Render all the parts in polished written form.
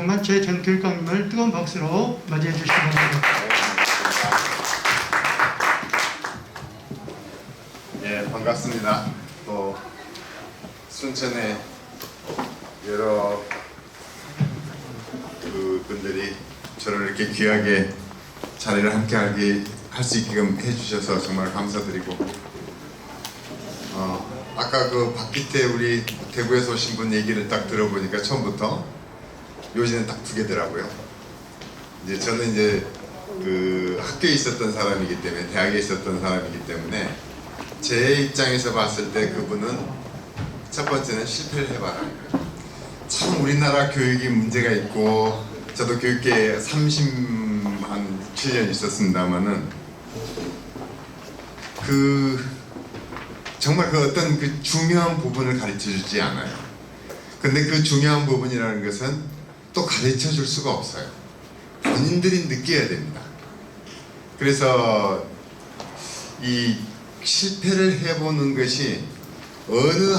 정만채 전 교육감님을 뜨거운 박수로 맞이해 주시기 바랍니다. 예, 반갑습니다. 또 순천에 여러 분들이 저를 이렇게 귀하게 자리를 함께하게 할 수 있게끔 해주셔서 정말 감사드리고, 아까 그 박기태 우리 대구에서 오신 분 얘기를 딱 들어보니까 처음부터 요지는 딱 두 개더라고요. 이제 저는 이제 그 학교에 있었던 사람이기 때문에, 대학에 있었던 사람이기 때문에 제 입장에서 봤을 때 그분은 첫 번째는 실패를 해봐라. 참 우리나라 교육이 문제가 있고, 저도 교육계에 37년 있었습니다만은 정말 그 어떤 그 중요한 부분을 가르쳐 주지 않아요. 근데 그 중요한 부분이라는 것은 또 가르쳐 줄 수가 없어요. 본인들이 느껴야 됩니다. 그래서 이 실패를 해보는 것이 어느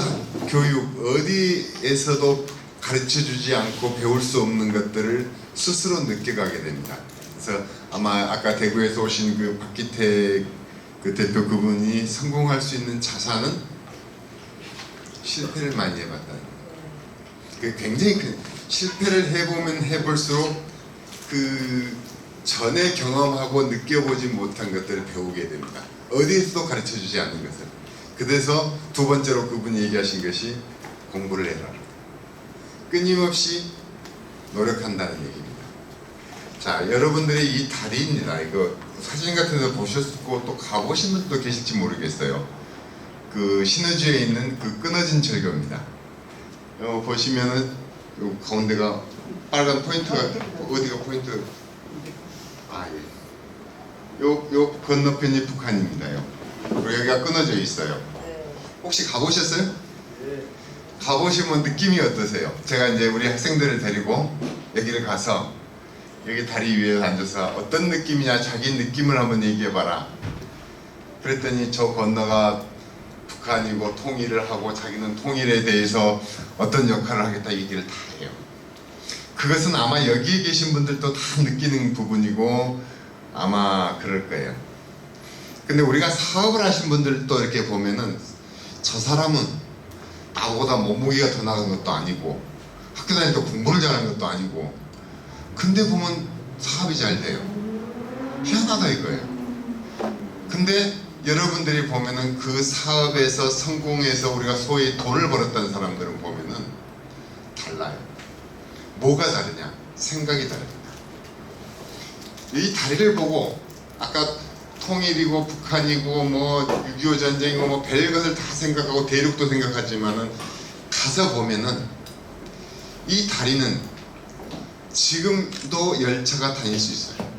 교육, 어디에서도 가르쳐주지 않고 배울 수 없는 것들을 스스로 느껴가게 됩니다. 그래서 아마 아까 대구에서 오신 그 박기태 그 대표 그분이 성공할 수 있는 자산은 실패를 많이 해봤다는 거예요. 그 굉장히 실패를 해보면 해볼수록 그 전에 경험하고 느껴보지 못한 것들을 배우게 됩니다. 어디에서도 가르쳐주지 않는 것을. 그래서 두 번째로 그분이 얘기하신 것이 공부를 해라. 끊임없이 노력한다는 얘기입니다. 자, 여러분들이 이 다리입니다. 이거 사진 같은 데 보셨고 또 가보신 분도 계실지 모르겠어요. 그 신의주에 있는 그 끊어진 절교입니다. 보시면은 요 가운데가 빨간 포인트가 어디가 포인트? 아 예. 요 건너편이 북한입니다요. 그리고 여기가 끊어져 있어요. 혹시 가보셨어요? 가보시면 느낌이 어떠세요? 제가 이제 우리 학생들을 데리고 여기를 가서 여기 다리 위에 앉아서 어떤 느낌이냐, 자기 느낌을 한번 얘기해봐라. 그랬더니 저 건너가 북한이고 통일을 하고 자기는 통일에 대해서 어떤 역할을 하겠다 얘기를 다 해요. 그것은 아마 여기에 계신 분들도 다 느끼는 부분이고 아마 그럴 거예요. 근데 우리가 사업을 하신 분들도 이렇게 보면은 저 사람은 나보다 몸무게가 더 나간 것도 아니고 학교 다닐 때 공부를 잘하는 것도 아니고 근데 보면 사업이 잘 돼요. 희한하다 이거예요. 근데 여러분들이 보면은 그 사업에서 성공해서 우리가 소위 돈을 벌었다는 사람들은 보면은 달라요. 뭐가 다르냐? 생각이 다릅니다. 이 다리를 보고 아까 통일이고 북한이고 뭐 6.25 전쟁이고 뭐 별것을 다 생각하고 대륙도 생각하지만은 가서 보면은 이 다리는 지금도 열차가 다닐 수 있어요.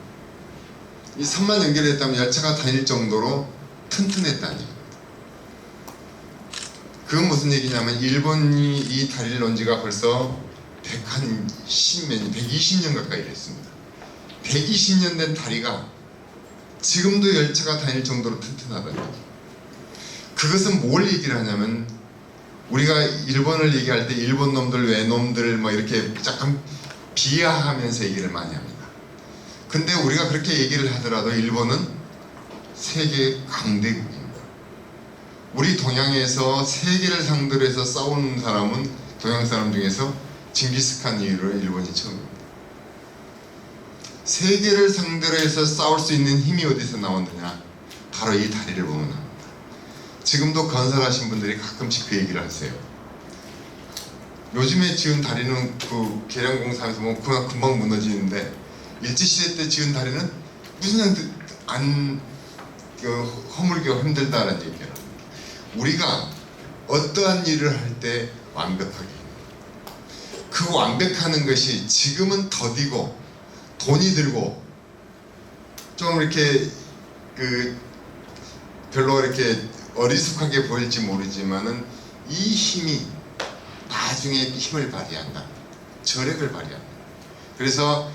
이 선만 연결했다면 열차가 다닐 정도로 튼튼했다는 얘기입니다. 그건 무슨 얘기냐면 일본이 이 다리를 놓은 지가 벌써 120년 가까이 됐습니다. 120년 된 다리가 지금도 열차가 다닐 정도로 튼튼하다는 얘기. 그것은 뭘 얘기를 하냐면 우리가 일본을 얘기할 때 일본 놈들 외놈들 뭐 이렇게 약간 비하하면서 얘기를 많이 합니다. 근데 우리가 그렇게 얘기를 하더라도 일본은 세계 강대국입니다. 우리 동양에서 세계를 상대로 해서 싸우는 사람은 동양 사람 중에서 징기스칸 이후로 일본이 처음입니다. 세계를 상대로 해서 싸울 수 있는 힘이 어디서 나왔느냐? 바로 이 다리를 보면 합니다. 지금도 건설하신 분들이 가끔씩 그 얘기를 하세요. 요즘에 지은 다리는 그 계량공사하면서 뭐 그냥 금방 무너지는데 일제시대 때 지은 다리는 무슨 안 허물기가 힘들다는 얘기를 합니다. 우리가 어떠한 일을 할 때 완벽하게 그 완벽하는 것이 지금은 더디고 돈이 들고 좀 이렇게 별로 이렇게 어리숙하게 보일지 모르지만은 이 힘이 나중에 힘을 발휘한다. 저력을 발휘한다. 그래서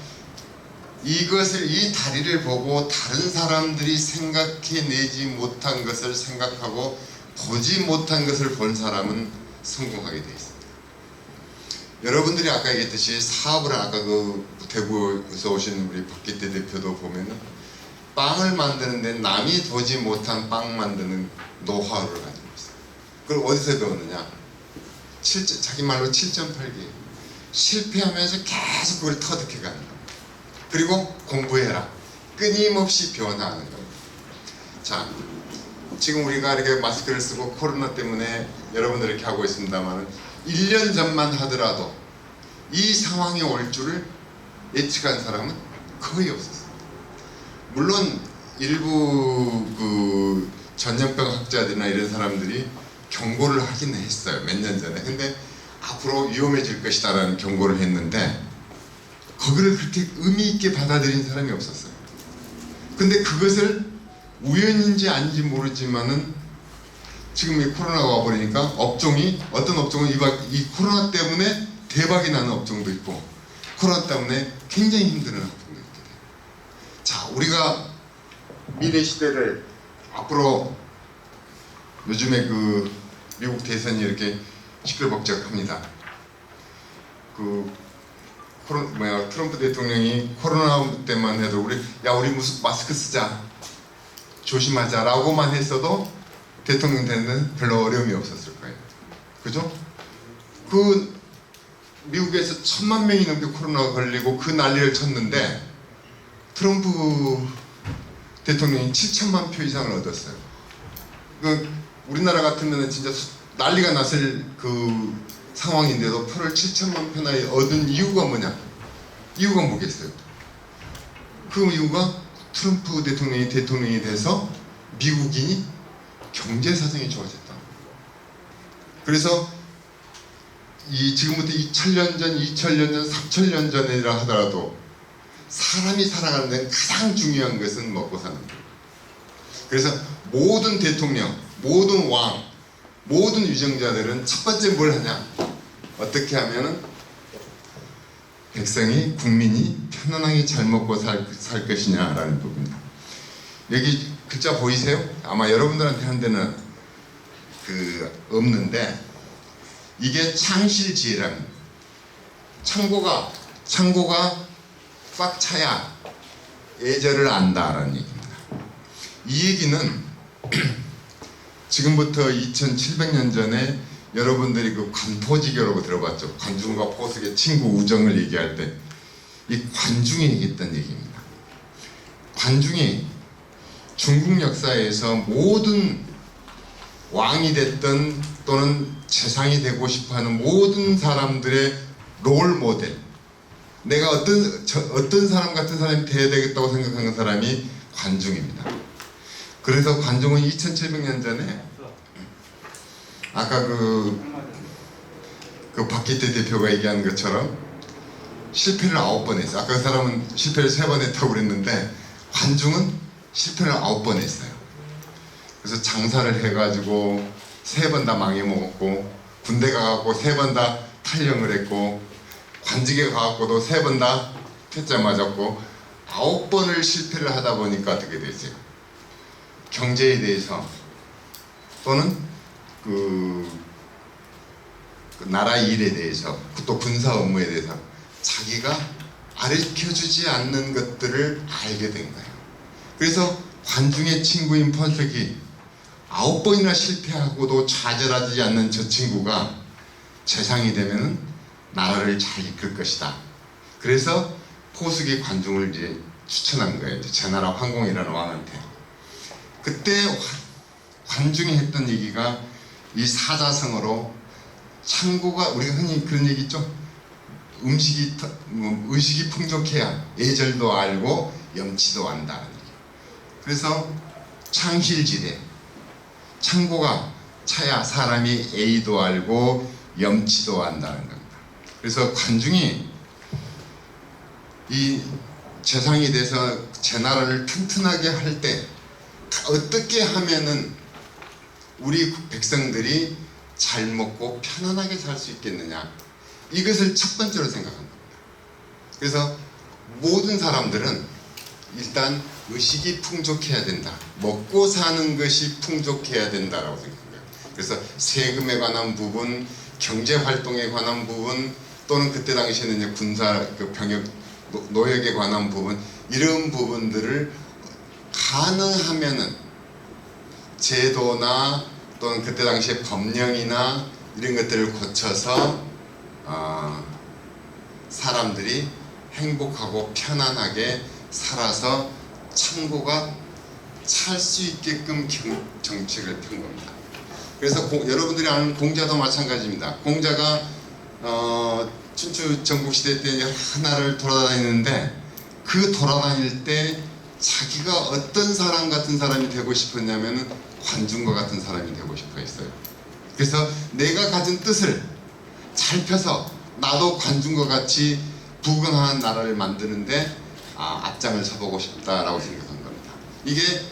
이것을 이 다리를 보고 다른 사람들이 생각해내지 못한 것을 생각하고 보지 못한 것을 본 사람은 성공하게 되어 있습니다. 여러분들이 아까 얘기했듯이 사업을 아까 그 대구에서 오신 우리 박기태 대표도 보면은 빵을 만드는데 남이 보지 못한 빵 만드는 노하우를 가지고 있어요. 그걸 어디서 배웠느냐? 자기 말로 7.8개 실패하면서 계속 그걸 터득해 가는 겁니다. 그리고 공부해라. 끊임없이 변화하는 겁니다. 자, 지금 우리가 이렇게 마스크를 쓰고 코로나 때문에 여러분들 이렇게 하고 있습니다만 1년 전만 하더라도 이 상황이 올 줄을 예측한 사람은 거의 없었어요. 물론 일부 그 전염병 학자들이나 이런 사람들이 경고를 하긴 했어요. 몇 년 전에. 근데 앞으로 위험해질 것이다 라는 경고를 했는데 거기를 그렇게 의미 있게 받아들인 사람이 없었어요. 근데 그것을 우연인지 아닌지 모르지만은 지금 이 코로나가 와버리니까 업종이 어떤 업종은 이 코로나 때문에 대박이 나는 업종도 있고 코로나 때문에 굉장히 힘드는 업종도 있게 돼요. 자, 우리가 미래 시대를 앞으로 요즘에 그 미국 대선이 이렇게 시끌벅적합니다. 트럼프 대통령이 코로나 때만 해도 우리 무슨 마스크 쓰자 조심하자라고만 했어도 대통령 되는 별로 어려움이 없었을 거예요. 그죠? 그 미국에서 1000만 명이 넘게 코로나가 걸리고 그 난리를 쳤는데 트럼프 대통령이 7천만 표 이상을 얻었어요. 그 우리나라 같으면 진짜 난리가 났을 그 상황인데도 표를 7천만 표나 얻은 이유가 뭐냐? 이유가 뭐겠어요? 그 이유가 트럼프 대통령이 돼서 미국인이 경제 사정이 좋아졌다. 그래서 지금부터 2000년 전, 3000년 전이라 하더라도 사람이 살아가는 데는 가장 중요한 것은 먹고 사는 거예요. 그래서 모든 대통령, 모든 왕, 모든 위정자들은 첫 번째 뭘 하냐? 어떻게 하면은 백성이, 국민이 편안하게 잘 먹고 살 것이냐라는 부분입니다. 여기 글자 보이세요? 아마 여러분들한테 한 데는 없는데 이게 창실지혜랍니다. 창고가 꽉 차야 예절을 안다라는 얘기입니다. 이 얘기는 지금부터 2700년 전에 여러분들이 그 관포지교라고 들어봤죠? 관중과 포석의 친구 우정을 얘기할 때 이 관중이 얘기했던 얘기입니다. 관중이 중국 역사에서 모든 왕이 됐든 또는 재상이 되고 싶어하는 모든 사람들의 롤 모델, 내가 어떤 사람 같은 사람이 돼야 되겠다고 생각하는 사람이 관중입니다. 그래서 관중은 2700년 전에 아까 그 박기태 대표가 얘기한 것처럼 실패를 9번 했어요. 아까 그 사람은 실패를 3번 했다고 그랬는데 관중은 실패를 9번 했어요. 그래서 장사를 해가지고 3번 다 망해먹었고, 군대 가갖고 3번 다 탈영을 했고, 관직에 가갖고도 3번 다 퇴짜 맞았고, 9번을 실패를 하다 보니까 어떻게 되죠? 경제에 대해서 또는 그 나라 일에 대해서 또 군사 업무에 대해서 자기가 가르쳐주지 않는 것들을 알게 된 거예요. 그래서 관중의 친구인 펀석이 9번이나 실패하고도 좌절하지 않는 저 친구가 재상이 되면 나라를 잘 이끌 것이다. 그래서 포석이 관중을 이제 추천한 거예요. 제나라 황공이라는 왕한테. 그때 관중이 했던 얘기가 이 사자성어로 창고가, 우리가 흔히 그런 얘기 있죠? 의식이 풍족해야 예절도 알고 염치도 안다는 얘기. 그래서 창실지대, 창고가 차야 사람이 예의도 알고 염치도 안다는 겁니다. 그래서 관중이 이 재상이 돼서 제나라를 튼튼하게 할 때 어떻게 하면은 우리 백성들이 잘 먹고 편안하게 살 수 있겠느냐, 이것을 첫 번째로 생각합니다. 그래서 모든 사람들은 일단 의식이 풍족해야 된다, 먹고 사는 것이 풍족해야 된다라고 생각합니다. 그래서 세금에 관한 부분, 경제활동에 관한 부분, 또는 그때 당시에는 이제 군사 그 병역 노역에 관한 부분 이런 부분들을 가능하면은 제도나 또는 그때 당시에 법령이나 이런 것들을 고쳐서 사람들이 행복하고 편안하게 살아서 창고가 찰 수 있게끔 정책을 편 겁니다. 그래서 여러분들이 아는 공자도 마찬가지입니다. 공자가 춘추 전국시대 때 하나를 돌아다니는데 그 돌아다닐 때 자기가 어떤 사람 같은 사람이 되고 싶었냐면은 관중과 같은 사람이 되고 싶어 했어요. 그래서 내가 가진 뜻을 잘 펴서 나도 관중과 같이 부강한 나라를 만드는데 앞장을 서보고 싶다라고 생각한 겁니다. 이게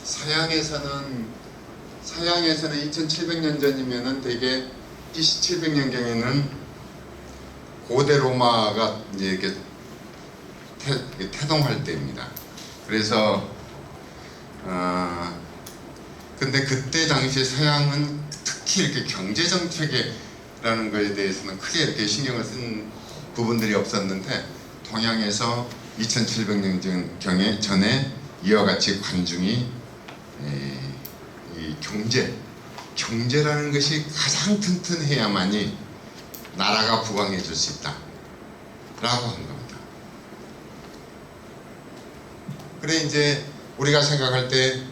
서양에서는 2700년 전이면은 대개 BC 700년경에는 고대 로마가 이제 이렇게 태동할 때입니다. 그래서 근데 그때 당시에 서양은 특히 이렇게 경제 정책이라는 것에 대해서는 크게 이렇게 신경을 쓴 부분들이 없었는데 동양에서 2700년 전에 이와 같이 관중이 이 경제라는 것이 가장 튼튼해야만이 나라가 부강해질 수 있다 라고 한 겁니다. 그래 이제 우리가 생각할 때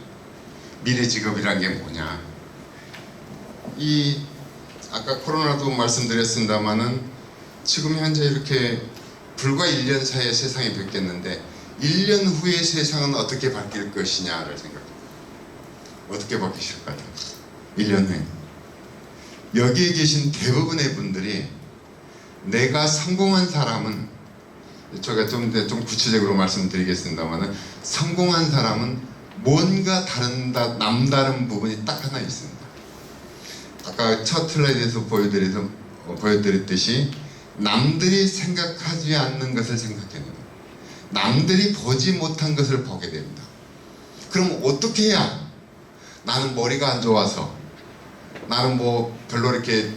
미래 직업이란 게 뭐냐, 이 아까 코로나도 말씀드렸습니다마는 지금 현재 이렇게 불과 1년 사이에 세상이 바뀌었는데 1년 후의 세상은 어떻게 바뀔 것이냐를 생각합니다. 어떻게 바뀌실 것 같아요? 1년 후에 여기에 계신 대부분의 분들이 내가 성공한 사람은, 제가 좀 구체적으로 말씀드리겠습니다만 성공한 사람은 뭔가 남다른 부분이 딱 하나 있습니다. 아까 첫 슬라이드에서 보여드렸듯이 남들이 생각하지 않는 것을 생각해냅니다. 남들이 보지 못한 것을 보게 됩니다. 그럼 어떻게 해야, 나는 머리가 안 좋아서, 나는 뭐 별로 이렇게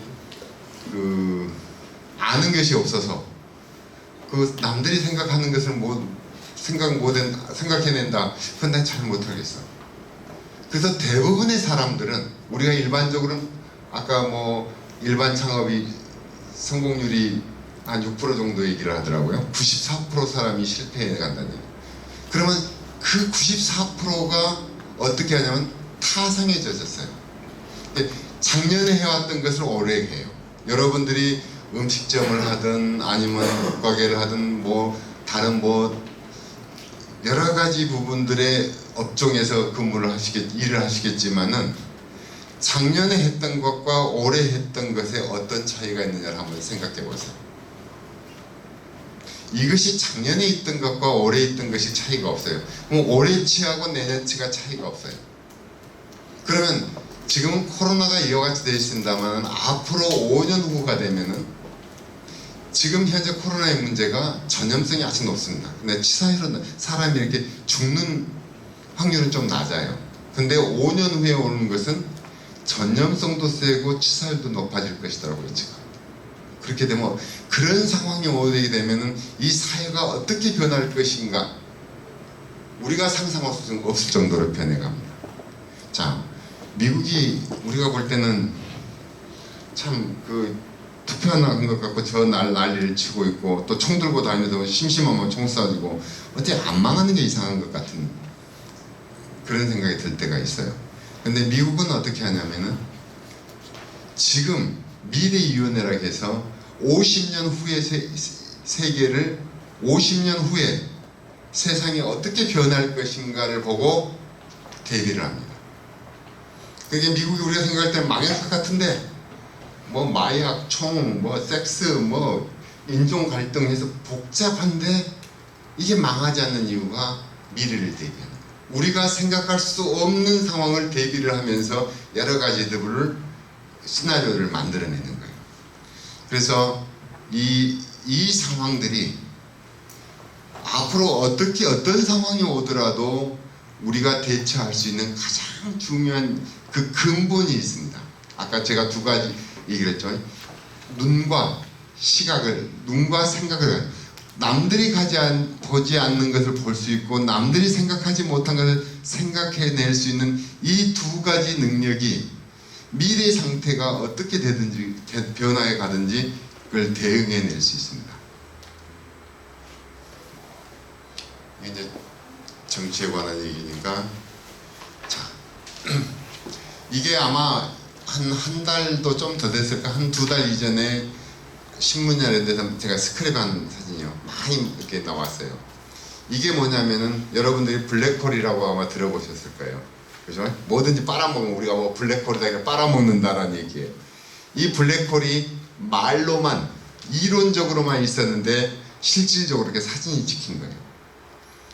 아는 것이 없어서 그 남들이 생각하는 것을 생각해낸다. 그건 난 잘 못하겠어. 그래서 대부분의 사람들은 우리가 일반적으로는 아까 뭐 일반 창업이 성공률이 한 6% 정도 얘기를 하더라고요. 94% 사람이 실패해 간다는 얘기. 그러면 그 94%가 어떻게 하냐면 타성에 젖었어요. 작년에 해왔던 것을 올해 해요. 여러분들이 음식점을 하든 아니면 국가계를 하든 뭐 다른 뭐 여러 가지 부분들의 업종에서 일을 하시겠지만은 작년에 했던 것과 올해 했던 것에 어떤 차이가 있느냐를 한번 생각해 보세요. 이것이 작년에 있던 것과 올해 있던 것이 차이가 없어요. 그럼 올해치하고 내년치가 차이가 없어요. 그러면 지금은 코로나가 이와 같이 되어 있습니다만 앞으로 5년 후가 되면은 지금 현재 코로나의 문제가 전염성이 아주 높습니다. 근데 치사율은 사람이 이렇게 죽는 확률은 좀 낮아요. 근데 5년 후에 오는 것은 전염성도 세고 치사율도 높아질 것이더라고요, 지금. 그렇게 되면 그런 상황이 오게 되면은 이 사회가 어떻게 변할 것인가, 우리가 상상할 수 없을 정도로 변해갑니다. 자, 미국이 우리가 볼 때는 참 투표하는 것 같고 저 난리를 치고 있고 또 총 들고 다니면서 심심하면 총 쏴주고 어떻게 안 망하는 게 이상한 것 같은 그런 생각이 들 때가 있어요. 근데 미국은 어떻게 하냐면은 지금 미래위원회라고 해서 50년 후의 세계를 50년 후에 세상이 어떻게 변할 것인가를 보고 대비를 합니다. 그게 미국이 우리가 생각할 때 망할 것 같은데 뭐 마약, 총, 뭐 섹스, 뭐 인종 갈등해서 복잡한데 이게 망하지 않는 이유가 미래를 대비하는 거예요. 우리가 생각할 수 없는 상황을 대비를 하면서 여러 가지들을 시나리오를 만들어내는 거예요. 그래서 이 상황들이 앞으로 어떤 상황이 오더라도 우리가 대처할 수 있는 가장 중요한 그 근본이 있습니다. 아까 제가 두 가지 얘기를 했죠. 눈과 시각을, 눈과 생각을, 남들이 보지 않는 것을 볼 수 있고 남들이 생각하지 못한 것을 생각해낼 수 있는 이 두 가지 능력이 미래의 상태가 어떻게 되든지 변화해 가든지 그걸 대응해낼 수 있습니다. 이제 정치에 관한 얘기니까, 자, 이게 아마 한 달도 좀 더 됐을까, 한 두 달 이전에 신문이나 이런 데서 제가 스크랩한 사진이요, 많이 이렇게 나왔어요. 이게 뭐냐면은 여러분들이 블랙홀이라고 아마 들어보셨을 거예요. 그죠? 뭐든지 빨아먹으면 우리가 뭐 블랙홀이다 빨아먹는다라는 얘기예요. 이 블랙홀이 말로만, 이론적으로만 있었는데 실질적으로 이렇게 사진이 찍힌 거예요.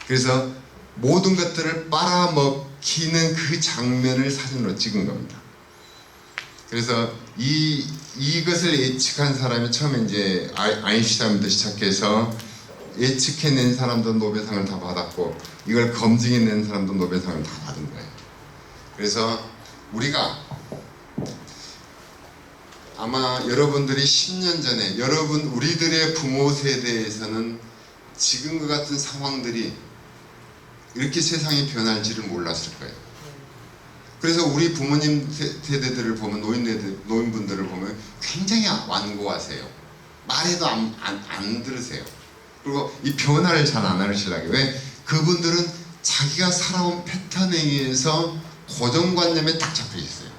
그래서 모든 것들을 빨아먹히는 그 장면을 사진으로 찍은 겁니다. 그래서 이것을 예측한 사람이 처음에 이제 아인슈타인부터 시작해서 예측해낸 사람도 노벨상을 다 받았고, 이걸 검증해낸 사람도 노벨상을 다 받은 거예요. 그래서 우리가 아마 여러분들이 10년 전에 우리들의 부모 세대에서는 지금과 같은 상황들이 이렇게 세상이 변할지를 몰랐을 거예요. 그래서 우리 부모님 세대들을 보면, 노인분들을 보면 굉장히 완고하세요. 말해도 안 들으세요. 그리고 이 변화를 잘 안 하시려고. 왜? 그분들은 자기가 살아온 패턴에 의해서 고정관념에 딱 잡혀 있어요.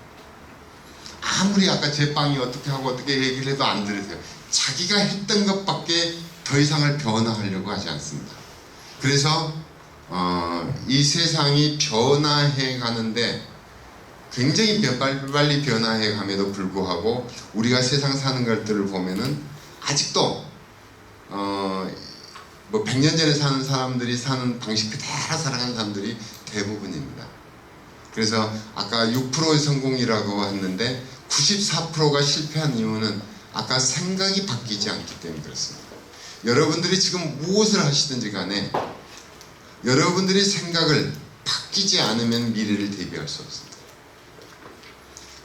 아무리 아까 제빵이 어떻게 하고 어떻게 얘기를 해도 안 들으세요. 자기가 했던 것밖에 더 이상을 변화하려고 하지 않습니다. 그래서 이 세상이 변화해 가는데 굉장히 빨리 변화해 감에도 불구하고 우리가 세상 사는 것들을 보면은 아직도 뭐 100년 전에 사는 사람들이 사는 방식 그대로 살아가는 사람들이 대부분입니다. 그래서 아까 6%의 성공이라고 했는데 94%가 실패한 이유는 아까 생각이 바뀌지 않기 때문에 그렇습니다. 여러분들이 지금 무엇을 하시든지 간에 여러분들이 생각을 바뀌지 않으면 미래를 대비할 수 없습니다.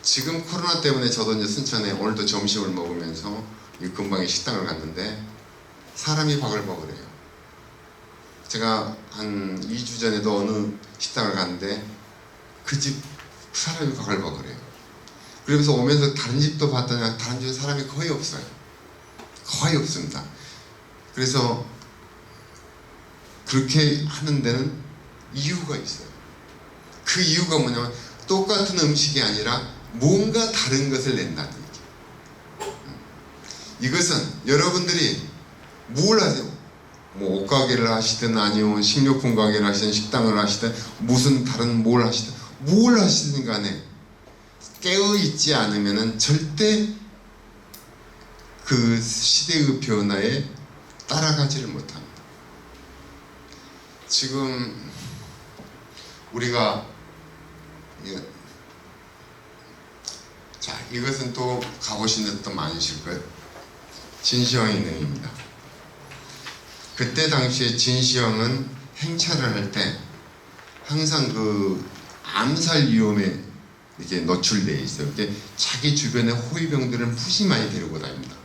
지금 코로나 때문에 저도 이제 순천에 오늘도 점심을 먹으면서 이 근방에 식당을 갔는데 사람이 바글바글해요. 제가 한 2주 전에도 어느 식당을 갔는데 그 집 사람이 바글바글해요. 그러면서 오면서 다른 집도 봤더니 다른 집에 사람이 거의 없어요. 거의 없습니다. 그래서 그렇게 하는 데는 이유가 있어요. 그 이유가 뭐냐면 똑같은 음식이 아니라 뭔가 다른 것을 낸다는 얘기예요. 이것은 여러분들이 뭘 하세요? 뭐 옷가게를 하시든 아니면 식료품 가게를 하시든 식당을 하시든 무슨 다른 뭘 하시든 간에 깨어있지 않으면은 절대 그 시대의 변화에 따라가지를 못합니다. 지금 우리가 자, 이것은 또 가보신 데도 많으실 거예요. 진시황의 능입니다. 그때 당시에 진시황은 행차를 할 때 항상 그 암살 위험에 이렇게 노출되어 있어요. 이렇게 자기 주변에 호위병들을 무심하게 데리고 다닙니다.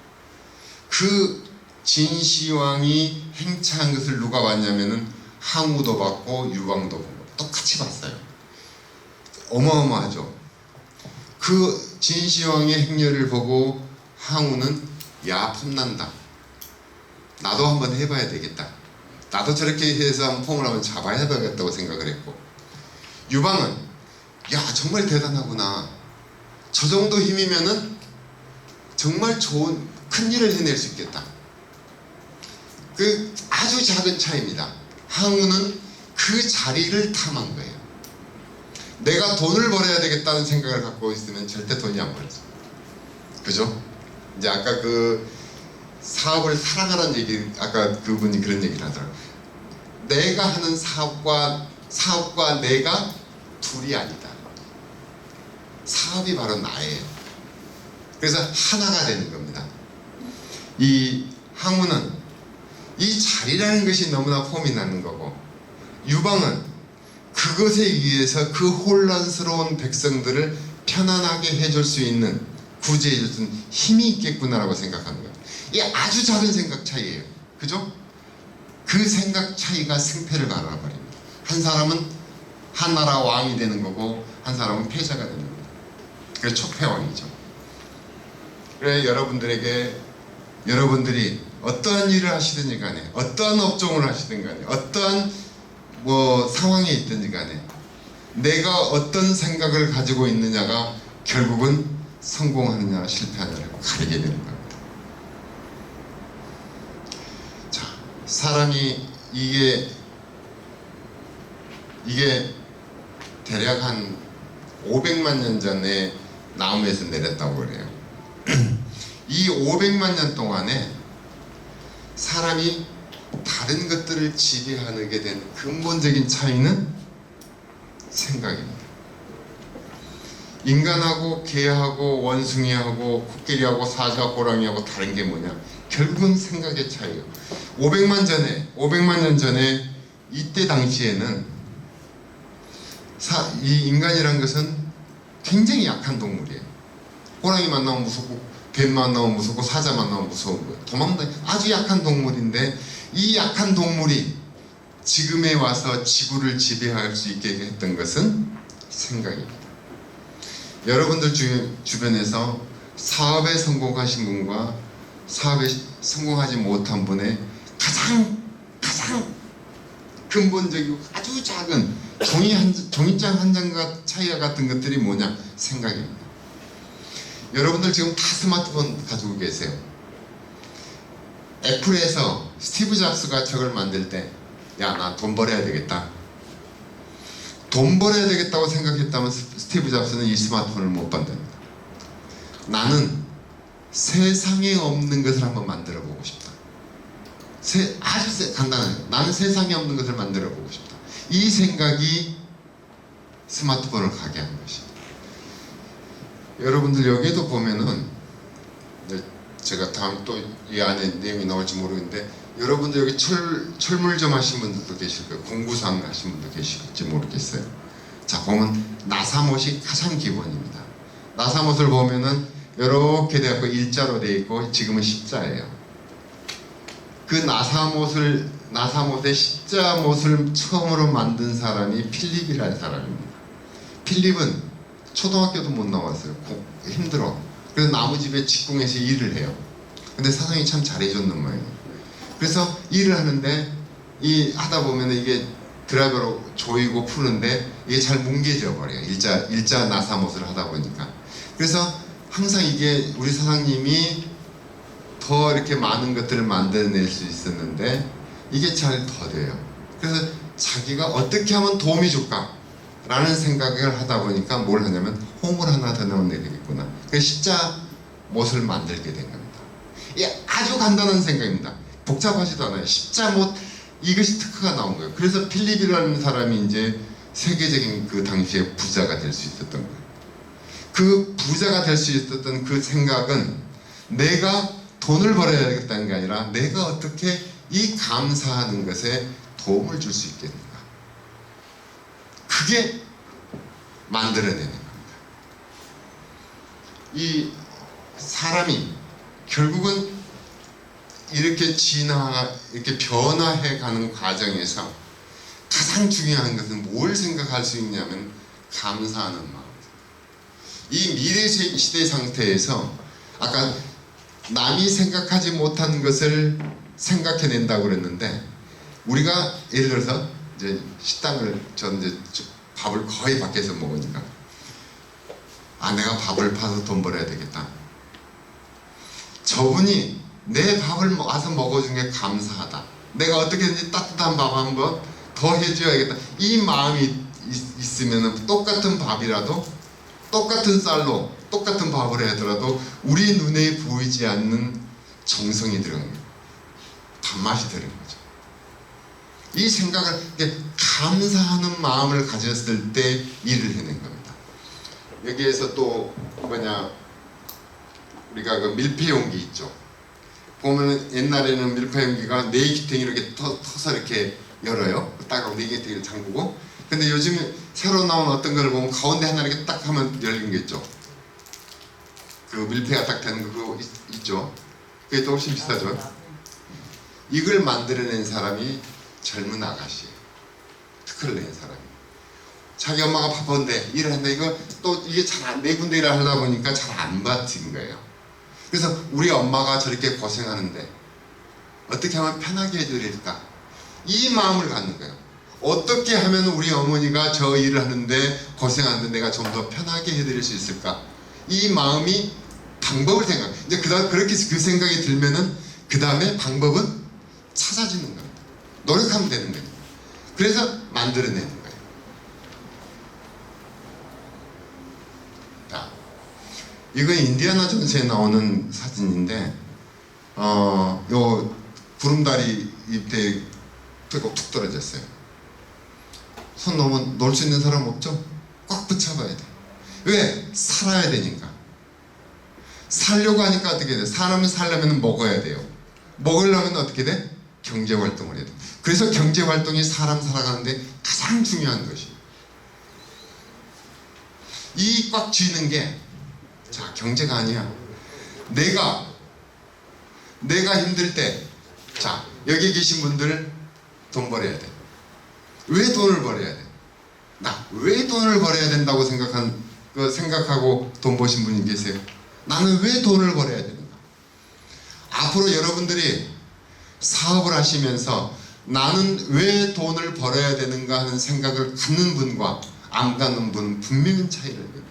그 진시황이 행차한 것을 누가 봤냐면은 항우도 봤고 유방도 보고 똑같이 봤어요. 어마어마하죠. 그 진시황의 행렬을 보고 항우는 야 폼난다. 나도 한번 해봐야 되겠다. 나도 저렇게 해서 한번 폼을 한번 잡아야겠다고 생각을 했고, 유방은 야 정말 대단하구나. 저 정도 힘이면은 정말 좋은 큰 일을 해낼 수 있겠다. 그 아주 작은 차이입니다. 항우는 그 자리를 탐한 거예요. 내가 돈을 벌어야 되겠다는 생각을 갖고 있으면 절대 돈이 안 벌죠. 그죠? 이제 아까 그 사업을 사랑하라는 얘기, 아까 그분이 그런 얘기를 하더라고요. 내가 하는 사업과 내가 둘이 아니다. 사업이 바로 나예요. 그래서 하나가 되는 겁니다. 이 항우는 이 자리라는 것이 너무나 폼이 나는 거고, 유방은 그것에 의해서 그 혼란스러운 백성들을 편안하게 해줄 수 있는, 구제해줄 수 있는 힘이 있겠구나라고 생각하는 거예요. 이게 아주 작은 생각 차이예요. 그죠? 그 생각 차이가 승패를 갈라버립니다. 한 사람은 한 나라 왕이 되는 거고 한 사람은 패자가 되는 겁니다. 그래서 촉패왕이죠. 그래 여러분들이 어떠한 일을 하시든지 간에 어떠한 업종을 하시든 간에 어떠한 상황에 있든지 간에 내가 어떤 생각을 가지고 있느냐가 결국은 성공하느냐 실패하느냐를 가리게 되는 겁니다. 자, 사람이 이게 대략 한 500만 년 전에 나무에서 내렸다고 그래요. 이 500만 년 동안에 사람이 다른 것들을 지배하게 된 근본적인 차이는 생각입니다. 인간하고 개하고 원숭이하고 코끼리하고 사자하고 호랑이하고 다른 게 뭐냐? 결국은 생각의 차이예요. 500만 년 전에 이때 당시에는 이 인간이란 것은 굉장히 약한 동물이에요. 호랑이 만나면 무섭고 뱀 만나면 무섭고 사자 만나면 무서운 거예요. 도망다니 아주 약한 동물인데 이 약한 동물이 지금에 와서 지구를 지배할 수 있게 했던 것은 생각입니다. 여러분들 주변에서 사업에 성공하신 분과 사업에 성공하지 못한 분의 가장 근본적이고 아주 작은 종이장 한 장과 차이와 같은 것들이 뭐냐? 생각입니다. 여러분들 지금 다 스마트폰 가지고 계세요. 애플에서 스티브 잡스가 저걸 만들 때 야, 나 돈 벌어야 되겠다. 돈 벌어야 되겠다고 생각했다면 스티브 잡스는 이 스마트폰을 못 만듭니다. 나는 세상에 없는 것을 한번 만들어 보고 싶다. 아주 간단해요. 나는 세상에 없는 것을 만들어 보고 싶다. 이 생각이 스마트폰을 가게 한 것입니다. 여러분들 여기에도 보면은 제가 다음 또 이 안에 내용이 나올지 모르겠는데 여러분들 여기 철물점 하신 분들도 계실 거예요. 공구상 하신 분도 계실지 모르겠어요. 자, 보면 나사못이 가장 기본입니다. 나사못을 보면은 이렇게 돼갖고 일자로 되어 있고 지금은 십자예요. 그 나사못의 십자못을 처음으로 만든 사람이 필립이라는 사람입니다. 필립은 초등학교도 못 나왔어요. 힘들어. 그래서 나무집에 직공해서 일을 해요. 근데 사장이 참 잘해줬는 모양이에요. 그래서 일을 하는데 하다 보면 이게 드라이버로 조이고 푸는데 이게 잘 뭉개져 버려요. 일자 나사못을 하다 보니까. 그래서 항상 이게 우리 사장님이 더 이렇게 많은 것들을 만들어낼 수 있었는데 이게 잘 더뎌요. 그래서 자기가 어떻게 하면 도움이 줄까? 라는 생각을 하다 보니까 뭘 하냐면 홈을 하나 더 넣어야 되겠구나. 그래서 십자못을 만들게 된 겁니다. 이게 아주 간단한 생각입니다. 복잡하지도 않아요. 십자못 이것이 특허가 나온 거예요. 그래서 필립이라는 사람이 이제 세계적인 그 당시에 부자가 될 수 있었던 거예요. 그 부자가 될 수 있었던 그 생각은 내가 돈을 벌어야 되겠다는 게 아니라 내가 어떻게 이 감사하는 것에 도움을 줄 수 있겠는가. 그게 만들어내는 겁니다. 이 사람이 결국은 이렇게 이렇게 변화해 가는 과정에서 가장 중요한 것은 뭘 생각할 수 있냐면 감사하는 마음. 이 미래 시대 상태에서 아까 남이 생각하지 못한 것을 생각해낸다고 그랬는데 우리가 예를 들어서 이제 저는 이제 밥을 거의 밖에서 먹으니까 내가 밥을 파서 돈 벌어야 되겠다. 저분이 내 밥을 와서 먹어준 게 감사하다. 내가 어떻게든지 따뜻한 밥 한번 더 해줘야겠다. 이 마음이 있으면 똑같은 밥이라도 똑같은 쌀로 똑같은 밥을 하더라도 우리 눈에 보이지 않는 정성이 들어간 거예요. 밥맛이 들은 거죠. 이 생각을 감사하는 마음을 가졌을 때 일을 해낸 겁니다. 여기에서 또 우리가 그 밀폐용기 있죠. 보면 옛날에는 밀폐용기가 네 기탱이 이렇게 터서 이렇게 열어요. 딱 네 기탱이를 잠그고. 근데 요즘에 새로 나온 어떤 걸 보면 가운데 하나 이렇게 딱 하면 열린 게 있죠. 그 밀폐가 딱 되는 거 있죠. 그게 또 훨씬 비싸죠. 이걸 만들어낸 사람이 젊은 아가씨예요. 특허를 낸 사람이. 자기 엄마가 바쁜데 일을 한다. 이거 또 이게 잘 안, 네 군데 일을 하다 보니까 잘 안 버틴 거예요. 그래서 우리 엄마가 저렇게 고생하는데 어떻게 하면 편하게 해드릴까? 이 마음을 갖는 거예요. 어떻게 하면 우리 어머니가 저 일을 하는데 고생하는데 내가 좀 더 편하게 해드릴 수 있을까? 이 마음이 방법을 생각. 이제 그렇게 그 생각이 들면은 그 다음에 방법은 찾아지는 겁니다. 노력하면 되는 거예요. 그래서 만들어내는 거예요. 자, 이건 인디아나 존스에 나오는 사진인데, 요 구름다리 잎에 툭 떨어졌어요. 손 놓으면 놓을 수 있는 사람 없죠? 꽉 붙여봐야 돼. 왜? 살아야 되니까. 살려고 하니까 어떻게 돼? 사람을 살려면 먹어야 돼요. 먹으려면 어떻게 돼? 경제활동을 해야 돼. 그래서 경제활동이 사람 살아가는데 가장 중요한 것이 이 꽉 쥐는 게, 자, 경제가 아니야. 내가 힘들 때, 자, 여기 계신 분들 돈 벌어야 돼. 왜 돈을 벌어야 돼? 나 왜 돈을 벌어야 된다고 생각하고 돈 버신 분이 계세요? 나는 왜 돈을 벌어야 되는가? 앞으로 여러분들이 사업을 하시면서 나는 왜 돈을 벌어야 되는가 하는 생각을 갖는 분과 안 갖는 분은 분명히 차이를 내요.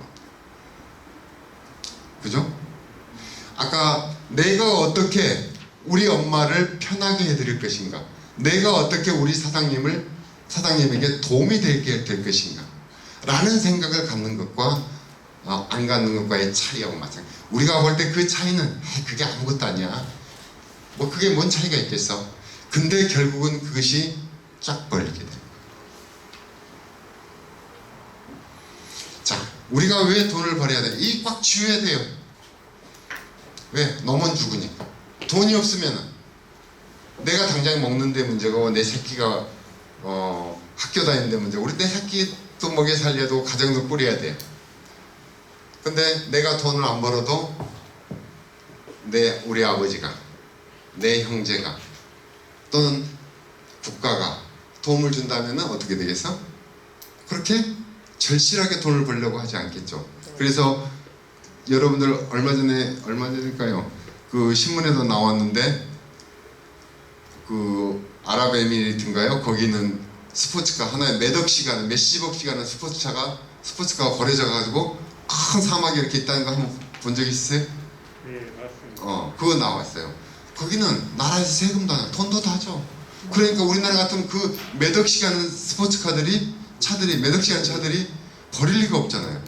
그죠? 아까 내가 어떻게 우리 엄마를 편하게 해드릴 것인가, 내가 어떻게 우리 사장님에게 도움이 될 것인가 라는 생각을 갖는 것과 안 갖는 것과의 차이하고 마찬가지. 우리가 볼 때 그 차이는 그게 아무것도 아니야, 뭐 그게 뭔 차이가 있겠어. 근데 결국은 그것이 쫙 벌리게 돼요. 자, 우리가 왜 돈을 벌어야 돼? 이 꽉 쥐어야 돼요. 왜? 너만 죽으니까. 돈이 없으면 내가 당장 먹는데 문제고, 내 새끼가 학교 다니는데 문제고, 우리 내 새끼도 먹여 살려도 가정도 꾸려야 돼. 근데 내가 돈을 안 벌어도 우리 아버지가, 내 형제가 또는 국가가 도움을 준다면 어떻게 되겠어? 그렇게 절실하게 돈을 벌려고 하지 않겠죠. 그래서 여러분들 얼마 전일까요? 그 신문에도 나왔는데, 그 아랍에미리트인가요? 거기는 스포츠카 하나에 몇억 시간, 몇십억 시간의 스포츠카가 버려져 가지고 큰 사막이 이렇게 있다는 거 한번 본 적 있으세요? 네, 맞습니다. 그거 나왔어요. 거기는 나라에서 세금도 안, 돈도 다 줘. 그러니까 우리나라 같은 그 몇억 시간 몇억 시간 차들이 버릴 리가 없잖아요.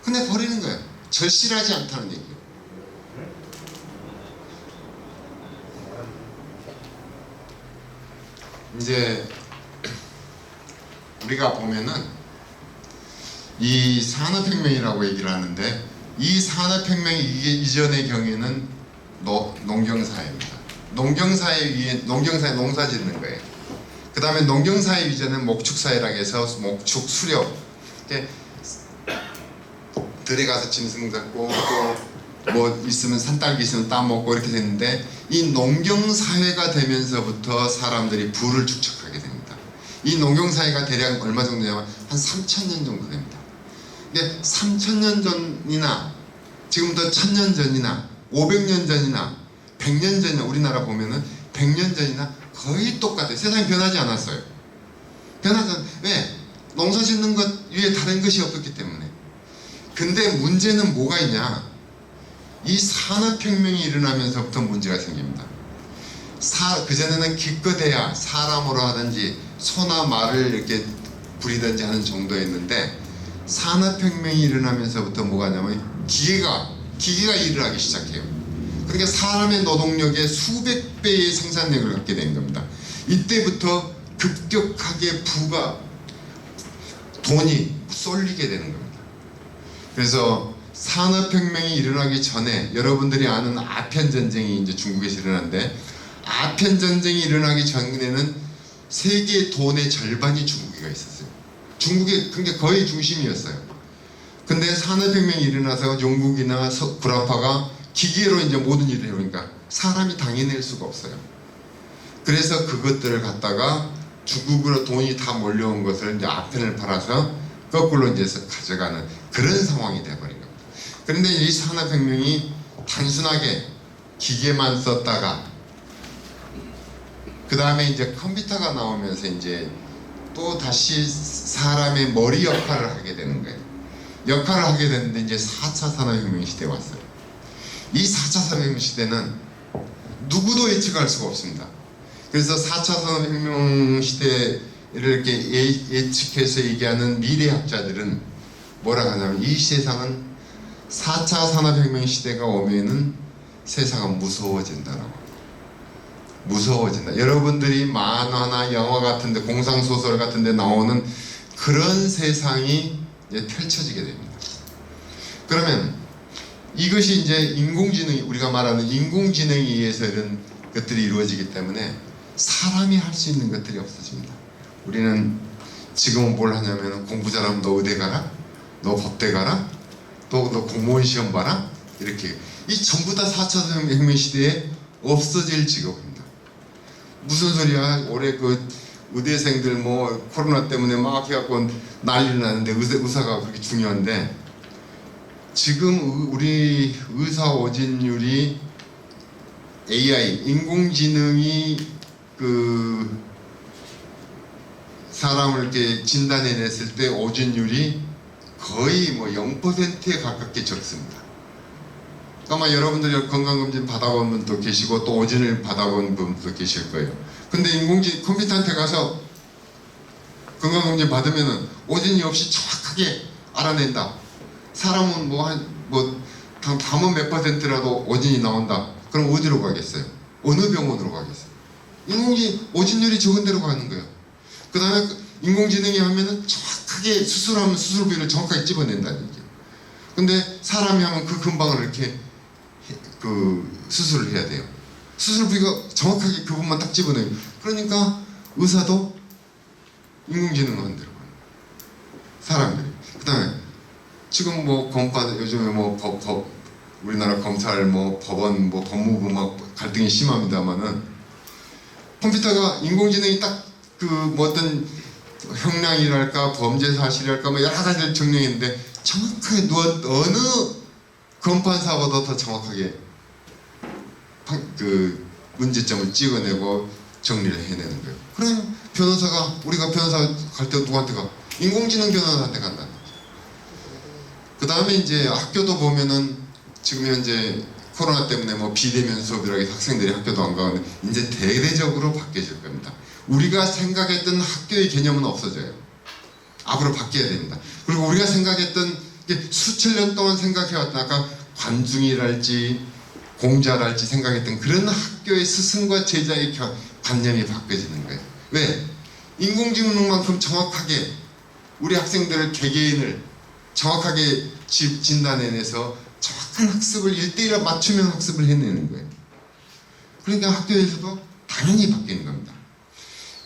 근데 버리는 거예요. 절실하지 않다는 얘기예요. 이제 우리가 보면은 이 산업혁명이라고 얘기를 하는데, 이 산업혁명 이전의 경우에는 농경사회입니다. 농경사회 농사 짓는 거예요. 그 다음에 농경사회 이전은 목축사회라고 해서 목축, 수렵, 들에 가서 짐승 잡고 또 뭐 있으면 산딸기 있으면 따먹고 이렇게 됐는데, 이 농경사회가 되면서부터 사람들이 부를 축적하게 됩니다. 이 농경사회가 대략 얼마 정도 되냐면 한 3,000년 정도 됩니다. 근데 3,000년 전이나 지금부터 1,000년 전이나 500년 전이나 100년 전이나 우리나라 보면은 100년 전이나 거의 똑같아요. 세상이 변하지 않았어요. 왜? 농사 짓는 것 위에 다른 것이 없었기 때문에. 근데 문제는 뭐가 있냐? 이 산업혁명이 일어나면서부터 문제가 생깁니다. 그전에는 기껏해야 사람으로 하든지 소나 말을 이렇게 부리든지 하는 정도였는데, 산업혁명이 일어나면서부터 뭐가 있냐면 기계가 일을 하기 시작해요. 그러니까 사람의 노동력의 수백 배의 생산력을 갖게 된 겁니다. 이때부터 급격하게 돈이 쏠리게 되는 겁니다. 그래서 산업혁명이 일어나기 전에 여러분들이 아는 아편전쟁이 이제 중국에서 일어났는데, 아편전쟁이 일어나기 전에는 세계 돈의 절반이 중국에 있었어요. 중국이 그게 거의 중심이었어요. 근데 산업혁명이 일어나서 영국이나 구라파가 기계로 이제 모든 일을 해보니까 사람이 당해낼 수가 없어요. 그래서 그것들을 갖다가 중국으로 돈이 다 몰려온 것을 이제 아편을 팔아서 거꾸로 이제 가져가는 그런 상황이 돼버린 겁니다. 그런데 이 산업혁명이 단순하게 기계만 썼다가 그 다음에 이제 컴퓨터가 나오면서 이제 또 다시 사람의 머리 역할을 하게 되는 거예요. 역할을 하게 되는데 이제 4차 산업혁명 시대에 왔어요. 이 4차 산업혁명 시대는 누구도 예측할 수가 없습니다. 그래서 4차 산업혁명 시대를 이렇게 예측해서 얘기하는 미래학자들은 뭐라고 하냐면 이 세상은 4차 산업혁명 시대가 오면은 세상은 무서워진다라고. 무서워진다. 여러분들이 만화나 영화 같은데 공상소설 같은데 나오는 그런 세상이 이제 펼쳐지게 됩니다. 그러면 이것이 이제 인공지능이 우리가 말하는 인공지능에 의해서 이런 것들이 이루어지기 때문에 사람이 할 수 있는 것들이 없어집니다. 우리는 지금은 뭘 하냐면 공부 잘하면 너 의대 가라, 너 법대 가라, 또 너 공무원 시험 봐라 이렇게 이 전부 다 4차 혁명 시대에 없어질 직업입니다. 무슨 소리야? 올해 그 의대생들 뭐 코로나 때문에 막 해갖고 난리를 나는데 의사가 그렇게 중요한데 지금 우리 의사 오진율이 AI 인공지능이 그 사람을 이렇게 진단해냈을 때 오진율이 거의 뭐 0%에 가깝게 적습니다. 아마 여러분들이 건강검진 받아본 분도 계시고 또 오진을 받아본 분도 계실 거예요. 근데 컴퓨터한테 가서 건강검진 받으면은 오진이 없이 정확하게 알아낸다. 사람은 담은 몇 %라도 오진이 나온다. 그럼 어디로 가겠어요? 어느 병원으로 가겠어요? 오진율이 적은 데로 가는 거예요. 그 다음에 인공지능이 하면은 정확하게 수술하면 수술비를 정확하게 집어낸다는 얘기예요. 근데 사람이 하면 그 근방을 이렇게 수술을 해야 돼요. 수술 부위가 정확하게 그 부분만 딱 집어내요. 그러니까 의사도 인공지능을 만들어 버려요. 사람들이. 그 다음에 지금 뭐 검판 요즘에 뭐 우리나라 검찰 뭐 법원 뭐 법무부 막 갈등이 심합니다만은 컴퓨터가 인공지능이 딱 뭐 어떤 형량이랄까 범죄 사실이랄까 뭐 여러 가지를 정리했는데 정확하게 어느 검판사보다 더 정확하게 그 문제점을 찍어내고 정리를 해내는 거예요. 그러면 우리가 변호사 갈 때 누구한테 가? 인공지능 변호사한테 간다는 거죠. 그 다음에 이제 학교도 보면은 지금 현재 코로나 때문에 뭐 비대면 수업이라고 해서 학생들이 학교도 안 가는데 이제 대대적으로 바뀌어질 겁니다. 우리가 생각했던 학교의 개념은 없어져요. 앞으로 바뀌어야 됩니다. 그리고 우리가 생각했던 수천 년 동안 생각해왔던 아까 관중이랄지 공자랄지 생각했던 그런 학교의 스승과 제자의 관념이 바뀌어지는 거예요. 왜? 인공지능만큼 정확하게 우리 학생들을 개개인을 정확하게 진단해내서 정확한 학습을 1:1 맞춤형 학습을 해내는 거예요. 그러니까 학교에서도 당연히 바뀌는 겁니다.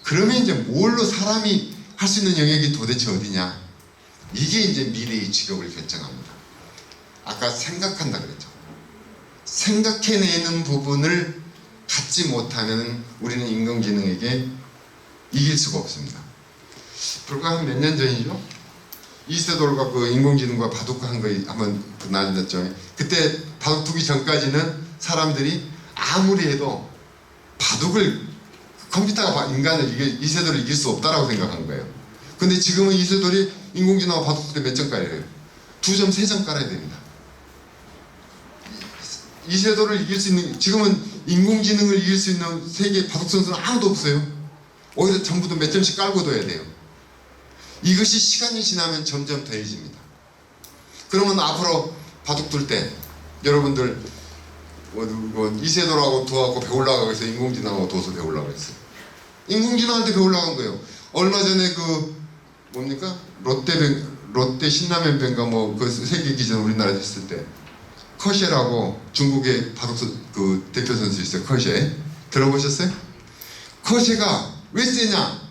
그러면 이제 뭘로 사람이 할 수 있는 영역이 도대체 어디냐? 이게 이제 미래의 직업을 결정합니다. 아까 생각한다 그랬죠. 생각해내는 부분을 갖지 못하면 우리는 인공지능에게 이길 수가 없습니다. 불과 한 몇 년 전이죠? 이세돌과 그 인공지능과 바둑 한 거 한번 난리 났죠. 그때 바둑 두기 전까지는 사람들이 아무리 해도 바둑을 컴퓨터가 인간을 이세돌을 이길 수 없다라고 생각한 거예요. 근데 지금은 이세돌이 인공지능하고 바둑 때 몇 점 깔아야 돼요? 2점, 3점 깔아야 됩니다. 이세돌을 이길 수 있는, 지금은 인공지능을 이길 수 있는 세계 바둑 선수는 아무도 없어요. 오히려 전부 다 몇 점씩 깔고 둬야 돼요. 이것이 시간이 지나면 점점 더해집니다. 그러면 앞으로 바둑 둘 때 여러분들 이세돌하고 두하고 배우려고 해서 인공지능하고 둬서 배우려고 했어요. 인공지능한테 배우려고 한 거예요. 얼마 전에 롯데 신라면배인가 뭐 그 세계 기전 우리나라에 했을 때 커셰라고 중국의 바둑 그 대표 선수 있어요. 커셰 들어보셨어요? 커셰가 왜 세냐?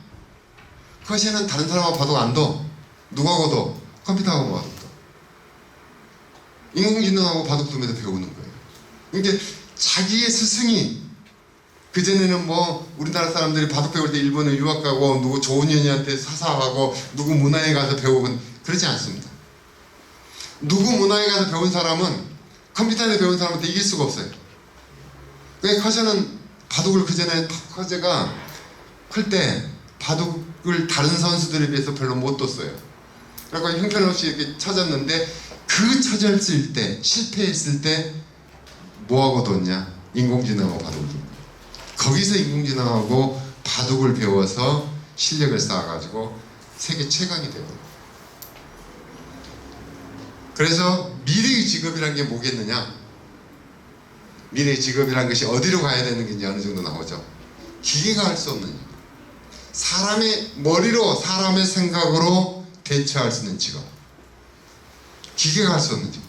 커셰는 다른 사람하고 바둑 안 둬. 누구하고 둬? 컴퓨터하고 바둑 둬. 인공지능하고 바둑 두면서 배우는 거예요. 이게 자기의 스승이, 그전에는 뭐 우리나라 사람들이 바둑 배울 때 일본에 유학 가고 누구 좋은 년이한테 사사하고 누구 문화에 가서 배우고 그러지 않습니다. 누구 문화에 가서 배운 사람은 컴퓨터에 배운 사람한테 이길 수가 없어요. 왜 커저는 바둑을 그전에 커저가 클 때 바둑을 다른 선수들에 비해서 별로 못 뒀어요. 그러니까 형편없이 이렇게 쳐졌는데 그 쳐졌을 때 실패했을 때 뭐하고 뒀냐? 인공지능하고 바둑을 둔 거예요. 거기서 인공지능하고 바둑을 배워서 실력을 쌓아가지고 세계 최강이 되고. 그래서 미래의 직업이란 게 뭐겠느냐? 미래의 직업이란 것이 어디로 가야 되는 게 이제 어느 정도 나오죠. 기계가 할 수 없는 일. 사람의 머리로 사람의 생각으로 대처할 수 있는 직업. 기계가 할 수 없는 직업.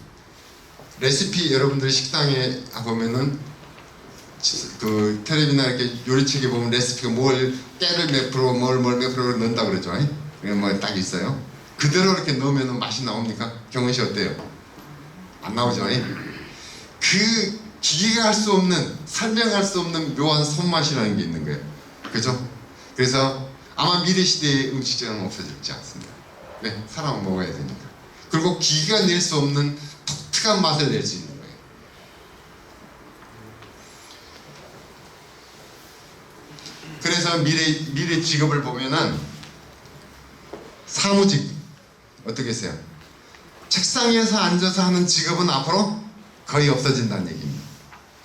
레시피 여러분들 식당에 보면은 그 텔레비나 이렇게 요리책에 보면 레시피가 뭘 깨를 몇 프로 뭘 몇 프로 넣는다 그러죠. 그냥 뭐 딱 있어요. 그대로 이렇게 넣으면 맛이 나옵니까? 경은 씨 어때요? 안 나오죠. 그 기계가 할 수 없는, 설명할 수 없는 묘한 손맛이라는 게 있는 거예요. 그죠? 그래서 아마 미래 시대의 음식점은 없어지지 않습니다. 네, 사람은 먹어야 되니까. 그리고 기계가 낼 수 없는 독특한 맛을 낼 수 있는 거예요. 그래서 미래 직업을 보면은 사무직 어떻게 했어요? 책상에서 앉아서 하는 직업은 앞으로 거의 없어진다는 얘기입니다.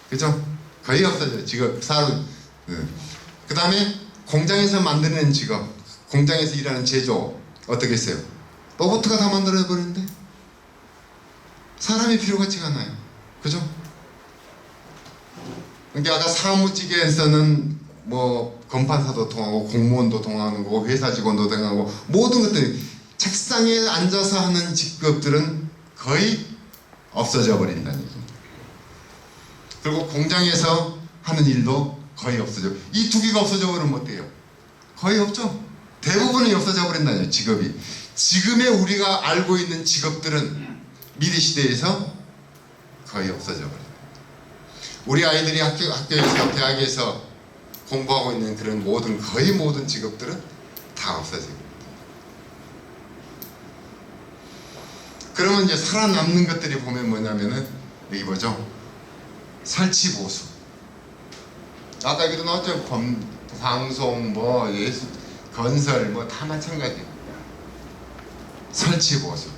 그죠? 거의 없어져요. 직업, 사람. 그 다음에 공장에서 만드는 직업, 공장에서 일하는 제조 어떻게 했어요? 로봇가 다 만들어버리는데 사람이 필요 같지가 않아요. 그죠? 그러니까 아까 사무직에서는 뭐 건판사도 통하고 공무원도 통하는 거고 회사 직원도 통하고 모든 것들이 책상에 앉아서 하는 직업들은 거의 없어져 버린다는 얘기입니다. 그리고 공장에서 하는 일도 거의 없어져. 이 두 개가 없어져 버리면 어때요? 거의 없죠. 대부분이 없어져 버린다는 얘기예요. 직업이. 지금의 우리가 알고 있는 직업들은 미래 시대에서 거의 없어져 버려요. 우리 아이들이 학교에서 대학에서 공부하고 있는 그런 거의 모든 직업들은 다 없어지고. 그러면 이제 살아남는 것들이 보면 뭐냐면은 여기 보죠. 설치 보수. 아까 여기도 나왔죠. 방송, 뭐 예술, 건설, 뭐 다 마찬가지예요. 설치 보수.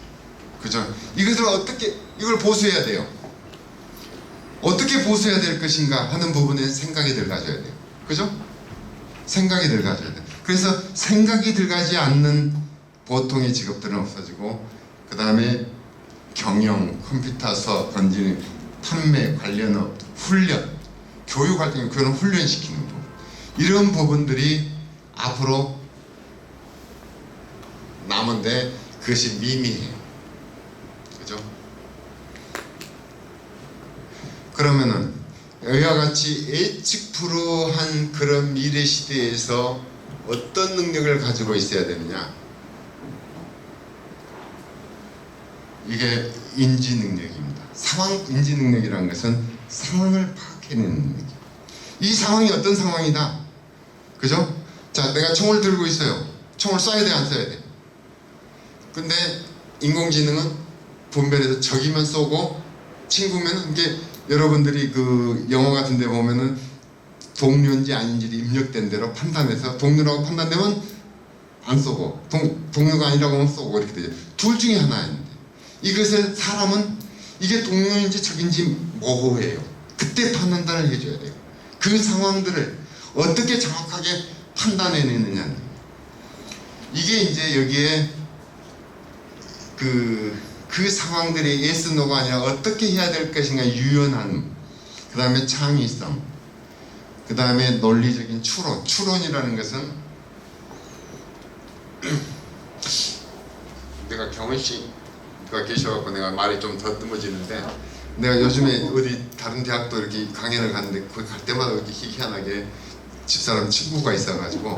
그죠? 이것을 어떻게 이걸 보수해야 돼요. 어떻게 보수해야 될 것인가 하는 부분에 생각이 들어가줘야 돼요. 그죠? 생각이 들어가줘야 돼요. 그래서 생각이 들어가지 않는 보통의 직업들은 없어지고, 그 다음에 경영, 컴퓨터 수업, 건지는 판매, 관련업, 훈련, 교육할 때 그런 훈련시키는 부분, 이런 부분들이 앞으로 남은데 그것이 미미해요. 그죠? 그러면은 이와 같이 예측불허한 그런 미래 시대에서 어떤 능력을 가지고 있어야 되느냐? 이게 인지 능력입니다. 상황 인지 능력이라는 것은 상황을 파악해내는 능력이에요. 이 상황이 어떤 상황이다. 그죠? 자, 내가 총을 들고 있어요. 총을 쏴야 돼, 안 쏴야 돼? 근데 인공지능은 분별해서 적이면 쏘고 친구면 이게 여러분들이 그 영화 같은 데 보면은 동료인지 아닌지를 입력된 대로 판단해서 동료라고 판단되면 안 쏘고 동료가 아니라고 하면 쏘고 이렇게 되죠. 둘 중에 하나인데 이것을 사람은 이게 동료인지 적인지 모호해요. 그때 판단을 해줘야 돼요. 그 상황들을 어떻게 정확하게 판단해내느냐. 이게 이제 여기에 그 상황들이 yes, no가 아니라 어떻게 해야 될 것인가 유연함, 그 다음에 창의성, 그 다음에 논리적인 추론. 추론이라는 것은 내가 경은씨가 계셔갖고 내가 말이 좀 더듬어지는데, 내가 요즘에 어디 다른 대학도 이렇게 강연을 갔는데 거기 갈 때마다 이렇게 희한하게 집사람 친구가 있어가지고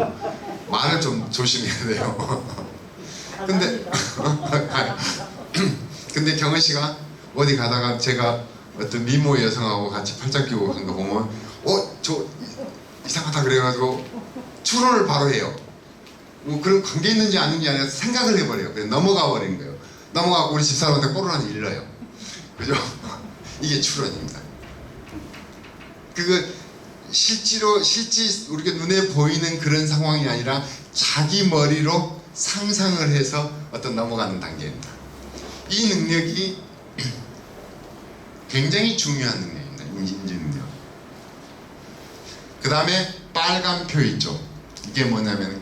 말을 좀 조심해야 돼요. 근데 경은씨가 어디 가다가 제가 어떤 미모 여성하고 같이 팔짱 끼고 한 거 보면 저 이상하다 그래가지고 추론을 바로 해요. 뭐 그런 관계 있는지 아닌지 아니라 생각을 해버려요. 그냥 넘어가 버린 거예요. 넘어가고 우리 집사람한테 코로나는 일러요. 그죠? 이게 추론입니다. 그거 실제 우리가 눈에 보이는 그런 상황이 아니라 자기 머리로 상상을 해서 어떤 넘어가는 단계입니다. 이 능력이 굉장히 중요한 능력입니다. 인지 능력. 그 다음에 빨간 표 있죠. 이게 뭐냐면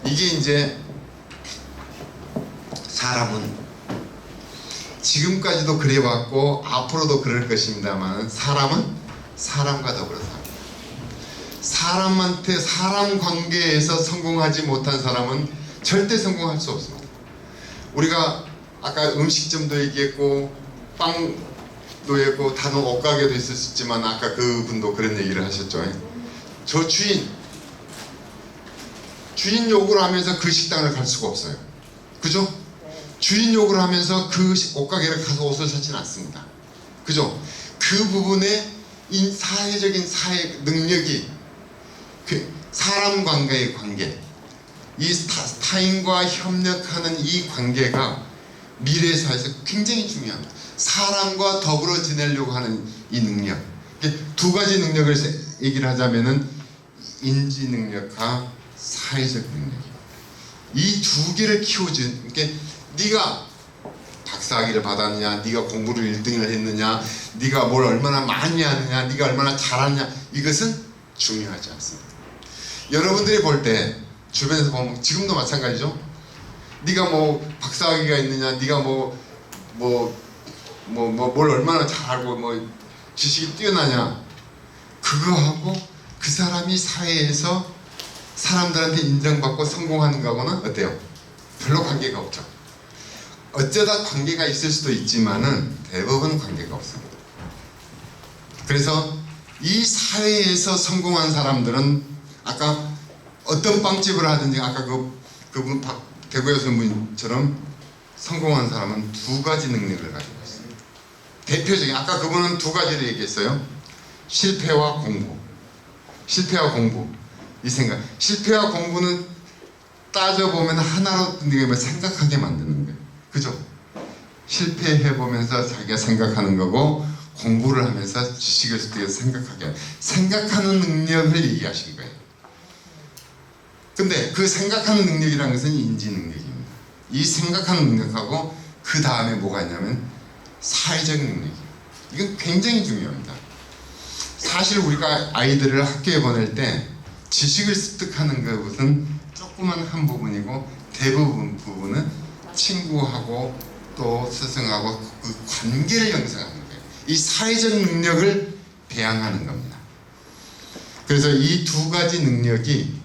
이게 이제 사람은 지금까지도 그래왔고 앞으로도 그럴 것입니다만 사람은 사람과 더불어 삽니다. 사람한테 사람 관계에서 성공하지 못한 사람은 절대 성공할 수 없습니다. 우리가 아까 음식점도 얘기했고 빵도 얘기했고 다른 옷가게도 있었지만 아까 그분도 그런 얘기를 하셨죠. 저 주인 욕을 하면서 그 식당을 갈 수가 없어요. 그죠? 주인 욕을 하면서 그 옷가게를 가서 옷을 사진 않습니다. 그죠? 그 부분에 사회적인 능력이 사람 관계의 관계, 이 타인과 협력하는 이 관계가 미래 사회에서 굉장히 중요합니다. 사람과 더불어 지내려고 하는 이 능력, 두 가지 능력을 얘기를 하자면은 인지 능력과 사회적 능력입니다. 이 두 개를 키워준, 네가 박사학위를 받았느냐, 네가 공부를 1등을 했느냐, 네가 뭘 얼마나 많이 하느냐, 네가 얼마나 잘하느냐, 이것은 중요하지 않습니다. 여러분들이 볼 때 주변에서 보면 지금도 마찬가지죠. 네가 뭐 박사학위가 있느냐, 네가 뭘 얼마나 잘하고 뭐 지식이 뛰어나냐, 그거하고 그 사람이 사회에서 사람들한테 인정받고 성공하는 거하고는 어때요? 별로 관계가 없죠. 어쩌다 관계가 있을 수도 있지만은 대부분 관계가 없습니다. 그래서 이 사회에서 성공한 사람들은 아까 어떤 빵집을 하든지 아까 그분 대구여서 분처럼 성공한 사람은 두 가지 능력을 가지고 있습니다. 대표적인 아까 그분은 두 가지를 얘기했어요. 실패와 공부. 실패와 공부. 이 생각. 실패와 공부는 따져보면 하나로 생각하게 만드는 거예요. 그죠? 실패해보면서 자기가 생각하는 거고 공부를 하면서 지식을 습득해서 생각하게 생각하는 능력을 얘기하신 거예요. 근데 그 생각하는 능력이라는 것은 인지 능력입니다. 이 생각하는 능력하고 그 다음에 뭐가 있냐면 사회적 능력이에요. 이건 굉장히 중요합니다. 사실 우리가 아이들을 학교에 보낼 때 지식을 습득하는 것은 조그만 한 부분이고 대부분 부분은 친구하고 또 스승하고 그 관계를 형성하는 거예요. 이 사회적 능력을 배양하는 겁니다. 그래서 이 두 가지 능력이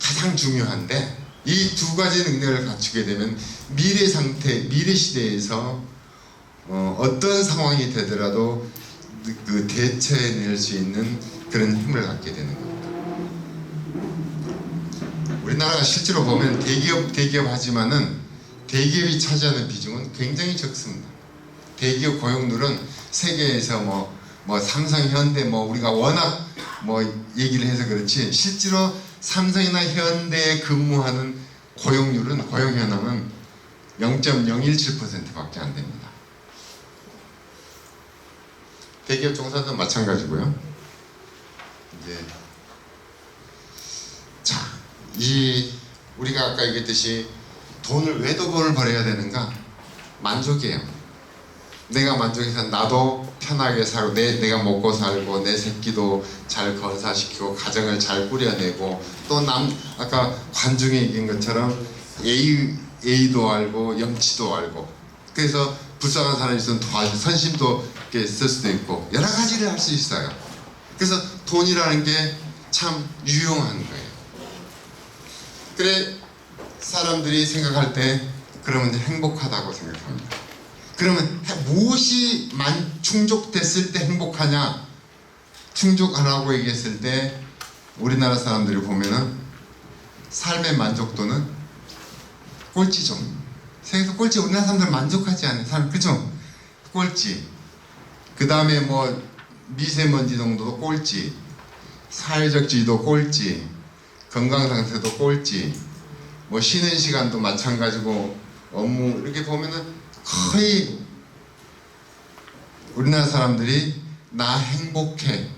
가장 중요한데 이 두 가지 능력을 갖추게 되면 미래 시대에서 어떤 상황이 되더라도 그 대처해낼 수 있는 그런 힘을 갖게 되는 겁니다. 우리나라가 실제로 보면 대기업 하지만은 대기업이 차지하는 비중은 굉장히 적습니다. 대기업 고용률은 세계에서 뭐 삼성, 현대 우리가 워낙 얘기를 해서 그렇지 실제로 삼성이나 현대에 근무하는 고용 현황은 0.017%밖에 안 됩니다. 대기업 종사도 마찬가지고요. 이제 우리가 아까 얘기했듯이 왜 돈을 벌어야 되는가? 만족이에요. 내가 만족해서 나도 편하게 살고 내가 먹고 살고 내 새끼도 잘 건사시키고 가정을 잘 꾸려내고 또 아까 관중에 얘기한 것처럼 예의도 알고 염치도 알고 그래서 불쌍한 사람이 있으면 도와줄 선심도 있을 수도 있고 여러 가지를 할 수 있어요. 그래서 돈이라는 게 참 유용한 거예요. 그래 사람들이 생각할 때 그러면 행복하다고 생각합니다. 그러면 무엇이 충족됐을 때 행복하냐? 충족 안 하고 얘기했을 때 우리나라 사람들이 보면은 삶의 만족도는 꼴찌죠. 세계에서 꼴찌. 우리나라 사람들 만족하지 않는 사람, 그죠? 꼴찌. 그 다음에 뭐 미세먼지 농도도 꼴찌, 사회적 지위도 꼴찌, 건강 상태도 꼴찌, 뭐 쉬는 시간도 마찬가지고 업무 이렇게 보면은 거의 우리나라 사람들이 나 행복해,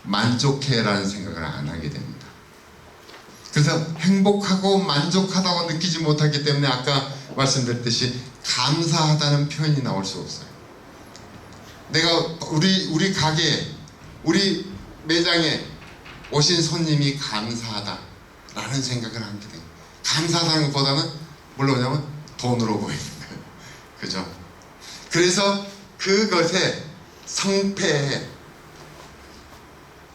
만족해라는 생각을 안 하게 됩니다. 그래서 행복하고 만족하다고 느끼지 못하기 때문에 아까 말씀드렸듯이 감사하다는 표현이 나올 수 없어요. 내가 우리 가게에, 우리 매장에 오신 손님이 감사하다라는 생각을 하게 돼요. 감사하다는 것보다는 뭘로 보냐면 돈으로 보이는 거예요. 그죠? 그래서 그것에 성패에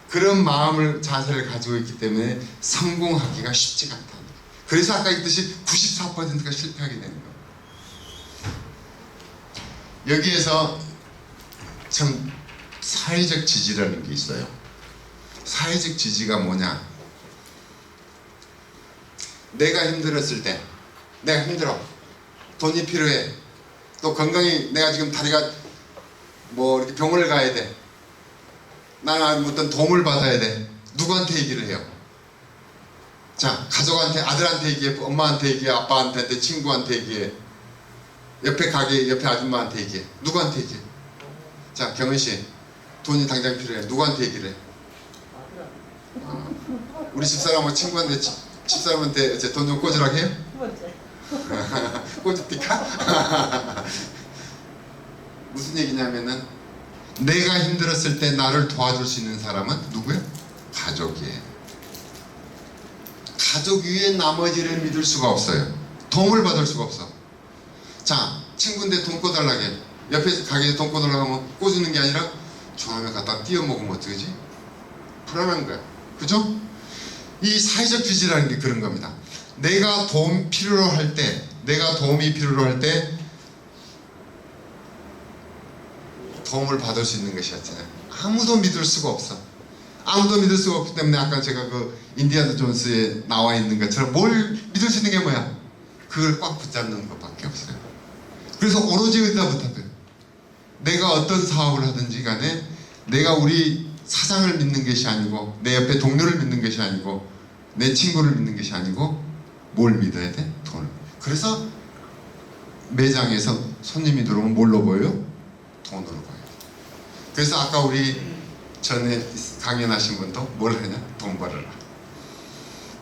그런 마음을 자세를 가지고 있기 때문에 성공하기가 쉽지가 않다. 그래서 아까 했듯이 94%가 실패하게 되는 거예요. 여기에서 참 사회적 지지라는 게 있어요. 사회적 지지가 뭐냐? 내가 힘들었을 때, 내가 힘들어, 돈이 필요해, 또 건강이, 내가 지금 다리가 뭐 이렇게 병원을 가야 돼, 나는 어떤 도움을 받아야 돼. 누구한테 얘기를 해요? 자, 가족한테, 아들한테 얘기해, 엄마한테 얘기해, 아빠한테, 친구한테 얘기해, 옆에 가게, 옆에 아줌마한테 얘기해. 누구한테 얘기해? 자, 경은씨, 돈이 당장 필요해. 누구한테 얘기를 해? 우리 집사람하고 친구한테, 집사람한테 돈 좀 꽂으라고 해요? 꽂읍니까? 무슨 얘기냐면은 내가 힘들었을 때 나를 도와줄 수 있는 사람은 누구예요? 가족이에요. 가족 위에 나머지를 믿을 수가 없어요. 도움을 받을 수가 없어. 자, 친구인데 돈 꿔달라고 해. 옆에 가게에 돈 꿔달라고 하면 꿔주는 게 아니라 중앙에 갖다 띄워 먹으면 어떡하지? 불안한 거야. 그죠? 이 사회적 지지라는 게 그런 겁니다. 내가 도움이 필요로 할 때 도움을 받을 수 있는 것이었잖아요. 아무도 믿을 수가 없어. 아무도 믿을 수가 없기 때문에 아까 제가 그 인디아나 존스에 나와 있는 것처럼 뭘 믿을 수 있는 게 뭐야? 그걸 꽉 붙잡는 것밖에 없어요. 그래서 오로지 어디다 붙잡아요? 내가 어떤 사업을 하든지 간에 내가 우리 사장을 믿는 것이 아니고 내 옆에 동료를 믿는 것이 아니고 내 친구를 믿는 것이 아니고 뭘 믿어야 돼? 돈을. 그래서 매장에서 손님이 들어오면 뭘로 보여요? 돈으로 보여요. 그래서 아까 우리 전에 강연하신 분도 뭘 하냐? 돈 벌어라.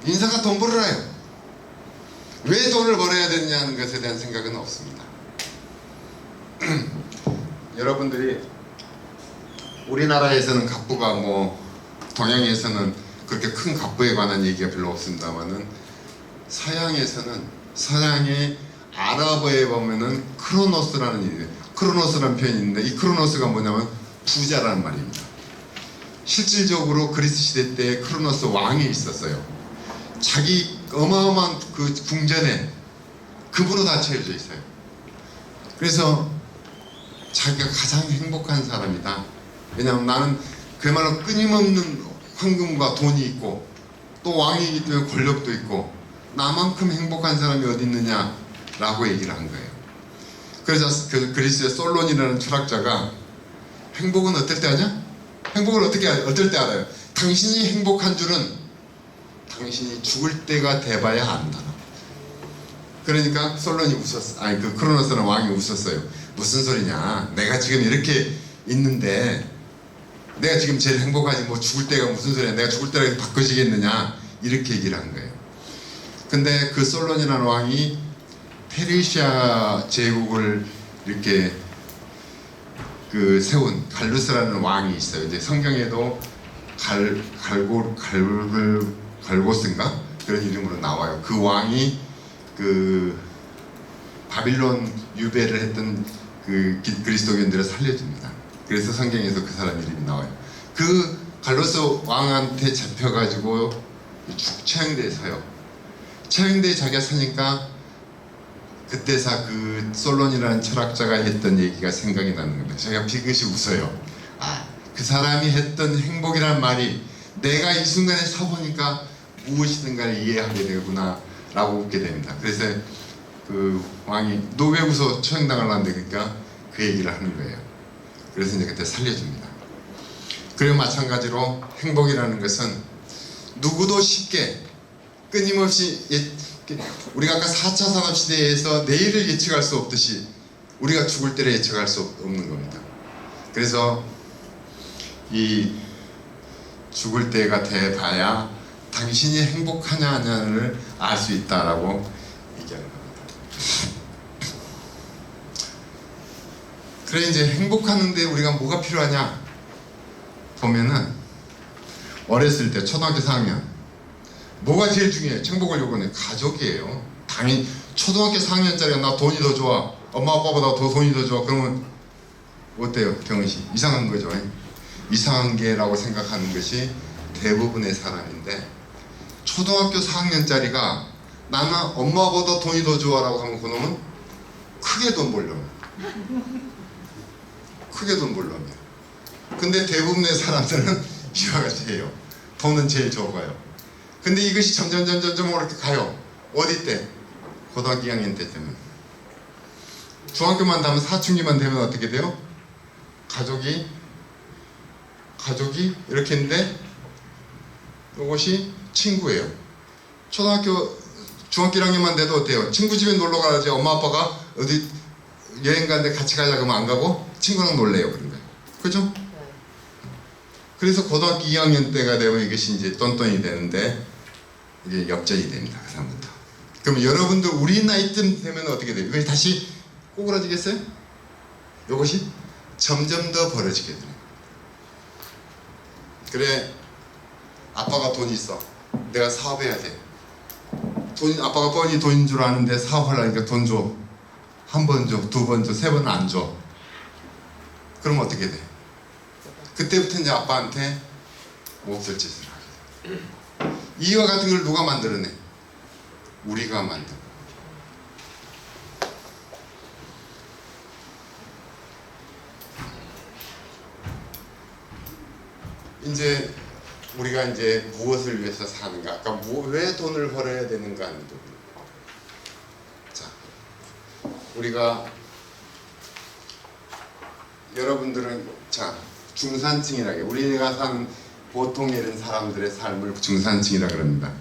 인사가 돈 벌어라요. 왜 돈을 벌어야 되느냐는 것에 대한 생각은 없습니다. 여러분들이 우리나라에서는 갑부가 뭐 동양에서는 그렇게 큰 갑부에 관한 얘기가 별로 없습니다만은 서양의 아랍어에 보면은 크로노스라는 얘기예요. 크로노스라는 표현이 있는데 이 크로노스가 뭐냐면 부자라는 말입니다. 실질적으로 그리스 시대 때 크로노스 왕이 있었어요. 자기 어마어마한 그 궁전에 금으로 다 채워져 있어요. 그래서 자기가 가장 행복한 사람이다. 왜냐하면 나는 그야말로 끊임없는 황금과 돈이 있고 또 왕이기 때문에 권력도 있고 나만큼 행복한 사람이 어디 있느냐 라고 얘기를 한 거예요. 그래서 그 그리스의 솔론이라는 철학자가 행복은 어떨 때 하냐? 행복을 어떨 때 알아요? 당신이 행복한 줄은 당신이 죽을 때가 돼봐야 안다. 그러니까 솔론이 웃었어. 아니 그 크로노스는 왕이 웃었어요. 무슨 소리냐? 내가 지금 이렇게 있는데 내가 지금 제일 행복하지 뭐 죽을 때가 무슨 소리야? 내가 죽을 때라도 바꿔지겠느냐? 이렇게 얘기를 한 거예요. 근데 그 솔론이라는 왕이 페르시아 제국을 이렇게 그 세운 갈루스라는 왕이 있어요. 이제 성경에도 갈고스인가 그런 이름으로 나와요. 그 왕이 그 바빌론 유배를 했던 그 그리스도인들을 살려줍니다. 그래서 성경에서 그 사람 이름이 나와요. 그 갈로스 왕한테 잡혀가지고 처형대에 서요. 처형대에 자기가 서니까 그때사 그 솔론이라는 철학자가 했던 얘기가 생각이 나는 겁니다. 제가 비긋이 웃어요. 아, 그 사람이 했던 행복이란 말이 내가 이 순간에 서보니까 무엇이든가를 이해하게 되구나 라고 웃게 됩니다. 그래서 그 왕이 너 왜 웃어? 처형당하려는데 그러니까 그 얘기를 하는 거예요. 그래서 이제 그때 살려줍니다. 그리고 마찬가지로 행복이라는 것은 누구도 쉽게 끊임없이 우리가 아까 4차 산업시대에서 내일을 예측할 수 없듯이 우리가 죽을 때를 예측할 수 없는 겁니다. 그래서 이 죽을 때가 돼봐야 당신이 행복하냐 하냐를 알 수 있다라고 얘기하는 겁니다. 그래 이제 행복하는데 우리가 뭐가 필요하냐 보면은 어렸을 때 초등학교 4학년 뭐가 제일 중요해? 행복을 요구하는 가족이에요. 당연히 초등학교 4학년짜리가 나 돈이 더 좋아, 엄마 아빠보다 더 돈이 더 좋아, 그러면 어때요? 경은씨 이상한 거죠. 이상한 게라고 생각하는 것이 대부분의 사람인데, 초등학교 4학년짜리가 나는 엄마보다 돈이 더 좋아라고 하면 그놈은 크게 돈 벌려면 크게 돈 벌려면 근데 대부분의 사람들은 이와 같이 해요. 돈은 제일 적어요. 근데 이것이 점점 이렇게 가요. 어디 때? 고등학교 2학년 때 되면. 중학교만 되면 사춘기만 되면 어떻게 돼요? 가족이 이렇게 있는데 이것이 친구예요. 중학교 1학년만 돼도 어때요? 친구 집에 놀러 가야지 엄마 아빠가 어디 여행 가는데 같이 가자 그러면 안 가고 친구랑 놀래요. 그런 거예요. 그죠? 그래서 고등학교 2학년 때가 되면 이것이 이제 똔똔이 되는데 이게 역전이 됩니다. 그 다음부터. 그럼 여러분들 우리 나이쯤 되면 어떻게 돼요? 이것이 다시 꼬그라지겠어요? 이것이 점점 더 벌어지게 돼요. 그래, 아빠가 돈이 있어. 내가 사업해야 돼. 아빠가 뻔히 돈인 줄 아는데 사업하려니까 돈 줘. 한 번 줘, 두 번 줘, 세 번은 안 줘. 그럼 어떻게 돼? 그때부터 이제 아빠한테 몹쓸 짓을 하게 돼. 이와 같은 걸 누가 만들어내? 우리가 만들어. 이제 우리가 이제 무엇을 위해서 사는가? 아까 왜 돈을 벌어야 되는가 하는 부분. 자, 우리가 여러분들은 자 중산층이라게 우리가 사는 보통 이런 사람들의 삶을 중산층이라 그럽니다.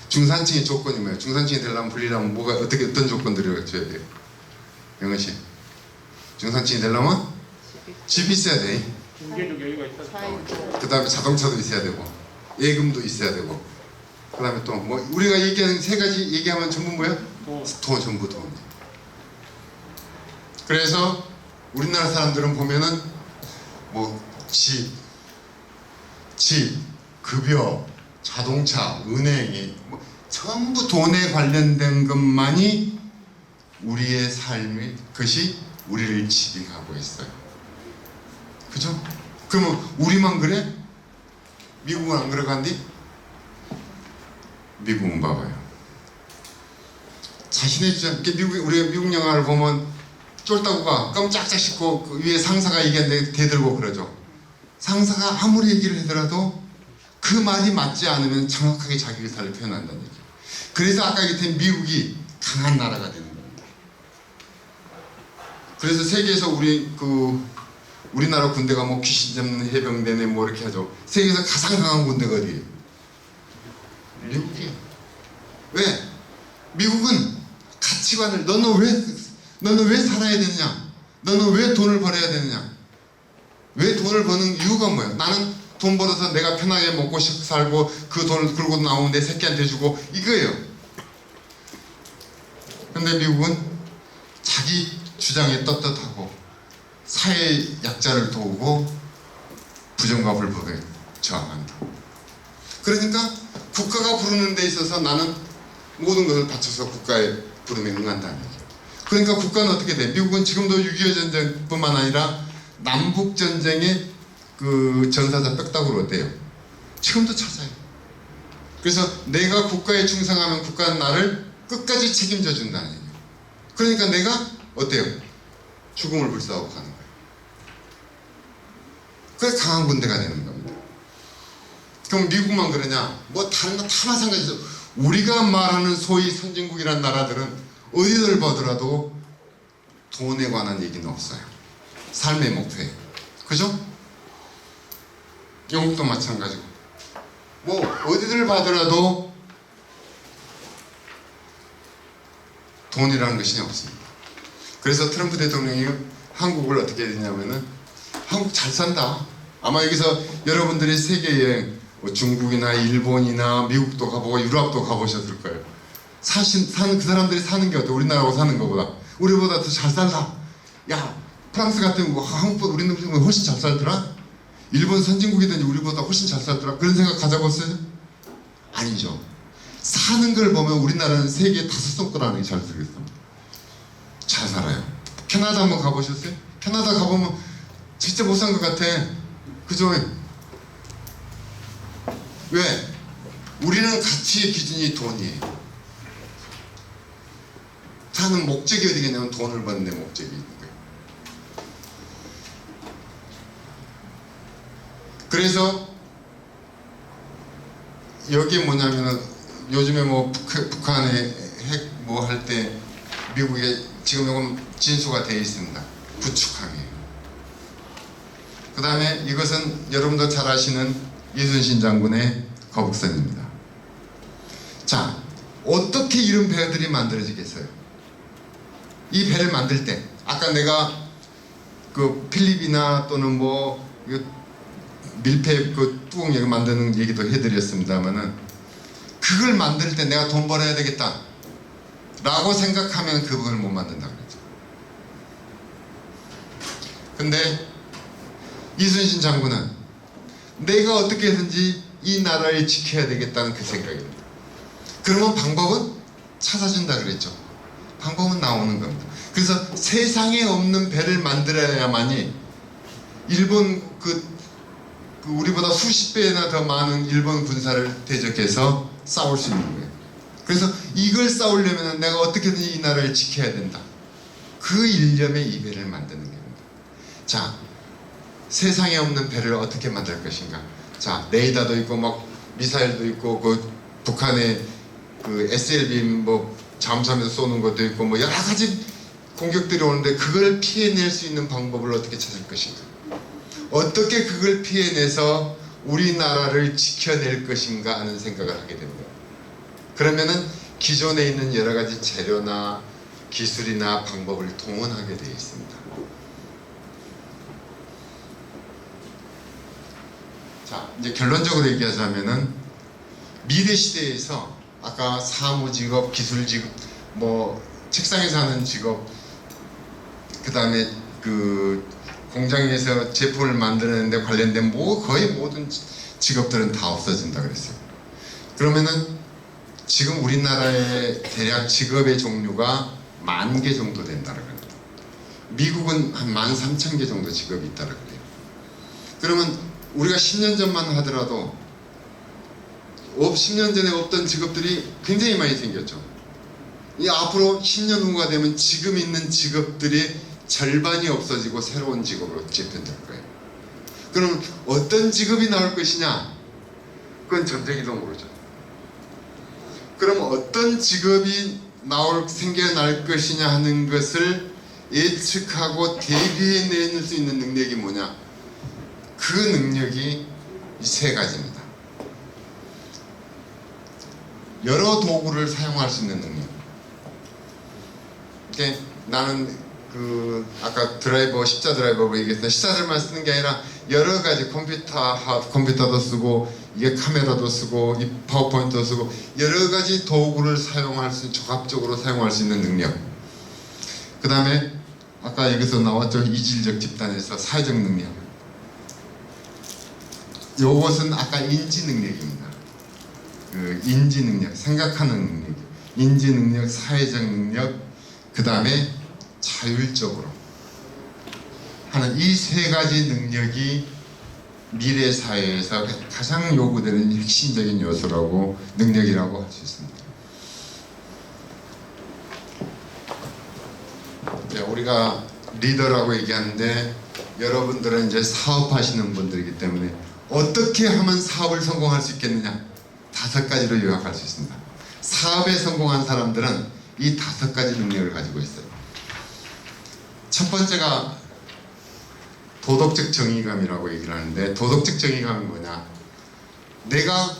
중산층의 조건이 뭐예요? 중산층이 되려면 불리려면 어떤 조건들을 갖춰야 돼요? 영은 씨, 중산층이 되려면 집이 있어야 돼. 경제적 여유가 있어서. 그 다음에 자동차도 있어야 되고 예금도 있어야 되고 그 다음에 또 뭐 우리가 얘기하는 세 가지 얘기하면 전부 뭐야? 돈, 전부 돈. 그래서 우리나라 사람들은 보면은 뭐 집, 급여, 자동차, 은행이 뭐 전부 돈에 관련된 것만이 우리의 삶의 것이 우리를 지배하고 있어요. 그죠? 그러면 우리만 그래? 미국은 안 그러간디? 미국은 봐봐요. 자신의 주장, 우리가 미국 영화를 보면 쫄따구가 깜짝짝 씻고 그 위에 상사가 얘기하는데 대들고 그러죠. 상사가 아무리 얘기를 하더라도 그 말이 맞지 않으면 정확하게 자기 의사를 표현한다는 얘기예요. 그래서 아까 얘기했던 미국이 강한 나라가 되는 겁니다. 그래서 세계에서 우리나라 군대가 뭐 귀신 잡는 해병대네 뭐 이렇게 하죠. 세계에서 가장 강한 군대가 어디예요? 미국이에요. 왜? 미국은 가치관을 너는 왜 살아야 되느냐? 너는 왜 돈을 벌어야 되느냐? 왜 돈을 버는 이유가 뭐야? 나는 돈 벌어서 내가 편하게 먹고 살고 그 돈을 들고 나오면 내 새끼한테 주고 이거예요. 근데 미국은 자기 주장에 떳떳하고 사회 약자를 도우고 부정과 불법에 저항한다. 그러니까 국가가 부르는 데 있어서 나는 모든 것을 바쳐서 국가의 부름에 응한다는 얘기예요. 그러니까 국가는 어떻게 돼? 미국은 지금도 6.25 전쟁뿐만 아니라 남북 전쟁의 그 전사자 뼈다구로 어때요? 지금도 찾아요. 그래서 내가 국가에 충성하면 국가는 나를 끝까지 책임져 준다는 얘기예요. 그러니까 내가 어때요? 죽음을 불사하고 가는 거예요. 그래서 강한 군대가 되는 겁니다. 그럼 미국만 그러냐? 뭐 다른 거 다 마찬가지죠. 우리가 말하는 소위 선진국이라는 나라들은 어디를 보더라도 돈에 관한 얘기는 없어요. 삶의 목표에 그죠? 영국도 마찬가지고 뭐 어디를 봐더라도 돈이라는 것이 없습니다. 그래서 트럼프 대통령이 한국을 어떻게 했냐면은 한국 잘 산다. 아마 여기서 여러분들이 세계 여행 뭐 중국이나 일본이나 미국도 가보고 유럽도 가보셨을 거예요. 사는 그 사람들이 사는 게 어때? 우리나라하고 사는 것보다 우리보다 더 잘 살다. 야 프랑스 같은 거 한국보다 우리는 훨씬 잘 살더라. 일본 선진국이든지 우리보다 훨씬 잘 살더라. 그런 생각 가져봤어요? 아니죠. 사는 걸 보면 우리나라는 세계 5손가락 안에 잘 살겠습니다. 잘 살아요. 캐나다 한번 가보셨어요? 캐나다 가보면 진짜 못 산 것 같아. 그죠? 왜? 우리는 가치의 기준이 돈이에요. 사는 목적이 어디겠냐면 돈을 버는 데 목적이 있는 거예요. 그래서 여기 뭐냐면은 요즘에 뭐 북한의 핵 뭐 할 때 미국에 지금 요건 진수가 되어 있습니다. 구축함이에요. 그 다음에 이것은 여러분도 잘 아시는 이순신 장군의 거북선입니다. 자, 어떻게 이런 배들이 만들어지겠어요? 이 배를 만들 때 아까 내가 그 필립이나 또는 뭐 밀폐 그 뚜껑 여기 만드는 얘기도 해드렸습니다만은 그걸 만들 때 내가 돈 벌어야 되겠다 라고 생각하면 그걸 못 만든다 그랬죠. 근데 이순신 장군은 내가 어떻게 해든지 이 나라를 지켜야 되겠다는 그 생각입니다. 그러면 방법은 찾아준다 그랬죠. 방법은 나오는 겁니다. 그래서 세상에 없는 배를 만들어야만이 일본 우리보다 수십 배나 더 많은 일본 군사를 대적해서 싸울 수 있는 거예요. 그래서 이걸 싸우려면 내가 어떻게든 이 나라를 지켜야 된다. 그 일념에 이 배를 만드는 겁니다. 자, 세상에 없는 배를 어떻게 만들 것인가? 자, 레이더도 있고 막 미사일도 있고 그 북한의 그 SLB 뭐 잠수함에서 쏘는 것도 있고 뭐 여러 가지 공격들이 오는데 그걸 피해낼 수 있는 방법을 어떻게 찾을 것인가? 어떻게 그걸 피해내서 우리나라를 지켜낼 것인가 하는 생각을 하게 됩니다. 그러면은 기존에 있는 여러 가지 재료나 기술이나 방법을 동원하게 되어 있습니다. 자, 이제 결론적으로 얘기하자면은 미래 시대에서 아까 사무 직업, 기술 직업, 뭐 책상에서 하는 직업, 그 다음에 그 공장에서 제품을 만드는데 관련된 거의 모든 직업들은 다 없어진다 그랬어요. 그러면은 지금 우리나라의 대략 직업의 종류가 10,000개 정도 된다고 합니다. 미국은 한 13,000개 정도 직업이 있다고 그래요. 그러면 우리가 10년 전만 하더라도 10년 전에 없던 직업들이 굉장히 많이 생겼죠. 이 앞으로 10년 후가 되면 지금 있는 직업들이 절반이 없어지고 새로운 직업으로 재편될 거예요. 그럼 어떤 직업이 나올 것이냐? 그건 전쟁이도 모르죠. 그럼 어떤 직업이 생겨날 것이냐 하는 것을 예측하고 대비해낼 수 있는 능력이 뭐냐? 그 능력이 이 3가지입니다. 여러 도구를 사용할 수 있는 능력. 그러니까 나는 아까 십자 드라이버로 얘기했던 십자들만 쓰는 게 아니라 여러 가지 컴퓨터도 쓰고 이게 카메라도 쓰고 이 파워포인트도 쓰고 여러 가지 도구를 종합적으로 사용할 수 있는 능력. 그 다음에 아까 여기서 나왔죠. 이질적 집단에서 사회적 능력. 요것은 아까 인지 능력입니다. 인지 능력, 생각하는 능력, 인지 능력, 사회적 능력, 그 다음에 자율적으로 하는 이 3가지 능력이 미래 사회에서 가장 요구되는 핵심적인 요소라고 능력이라고 할 수 있습니다. 우리가 리더라고 얘기하는데 여러분들은 이제 사업하시는 분들이기 때문에 어떻게 하면 사업을 성공할 수 있겠느냐? 5가지로 요약할 수 있습니다. 사업에 성공한 사람들은 이 5가지 능력을 가지고 있어요. 첫 번째가 도덕적 정의감이라고 얘기를 하는데, 도덕적 정의감은 뭐냐? 내가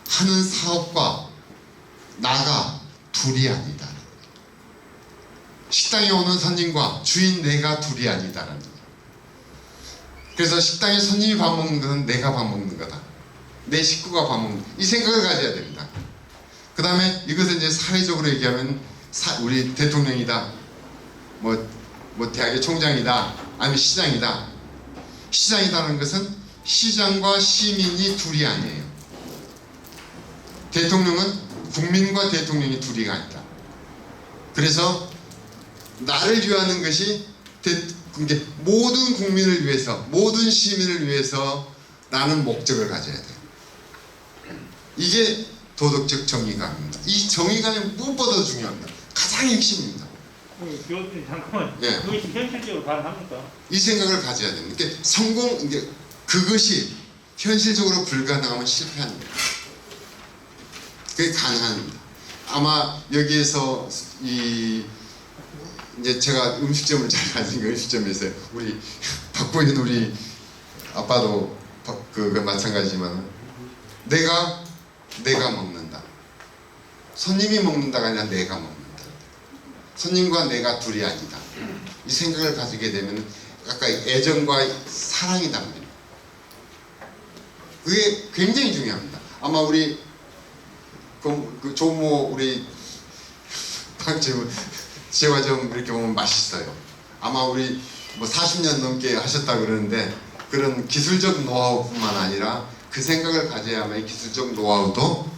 하는 사업과 나가 둘이 아니다. 식당에 오는 손님과 주인 내가 둘이 아니다라는 거예요. 그래서 식당에 손님이 밥 먹는 것은 내가 밥 먹는 거다. 내 식구가 밥 먹는 거다. 이 생각을 가져야 됩니다. 그 다음에 이것을 이제 사회적으로 얘기하면 우리 대통령이다, 뭐 대학의 총장이다, 아니면 시장이다. 시장이다는 것은 시장과 시민이 둘이 아니에요. 대통령은 국민과 대통령이 둘이가 아니다. 그래서 나를 위하는 것이 모든 국민을 위해서, 모든 시민을 위해서 라는 목적을 가져야 돼요. 이게 도덕적 정의감입니다. 이 정의감이 무엇보다 중요합니다. 가장 핵심입니다. 교수님 잠깐만. 예. 그것이 현실적으로 가능합니까? 이 생각을 가져야 됩니다. 그것이 현실적으로 불가능하면 실패하는 거예요. 그게 가능합니다. 아마 여기에서 이제 제가 음식점을 잘 가진 음식점에서 우리 박보인 우리 아빠도 그거 마찬가지지만 내가 먹는다. 손님이 먹는다가 아니라 내가 먹는다. 손님과 내가 둘이 아니다. 이 생각을 가지게 되면 아까 애정과 사랑이 담깁니다. 그게 굉장히 중요합니다. 아마 우리 그 조모 우리 방집은 제가 좀 이렇게 보면 맛있어요. 아마 우리 뭐 40년 넘게 하셨다 그러는데 그런 기술적 노하우뿐만 아니라 그 생각을 가져야만 이 기술적 노하우도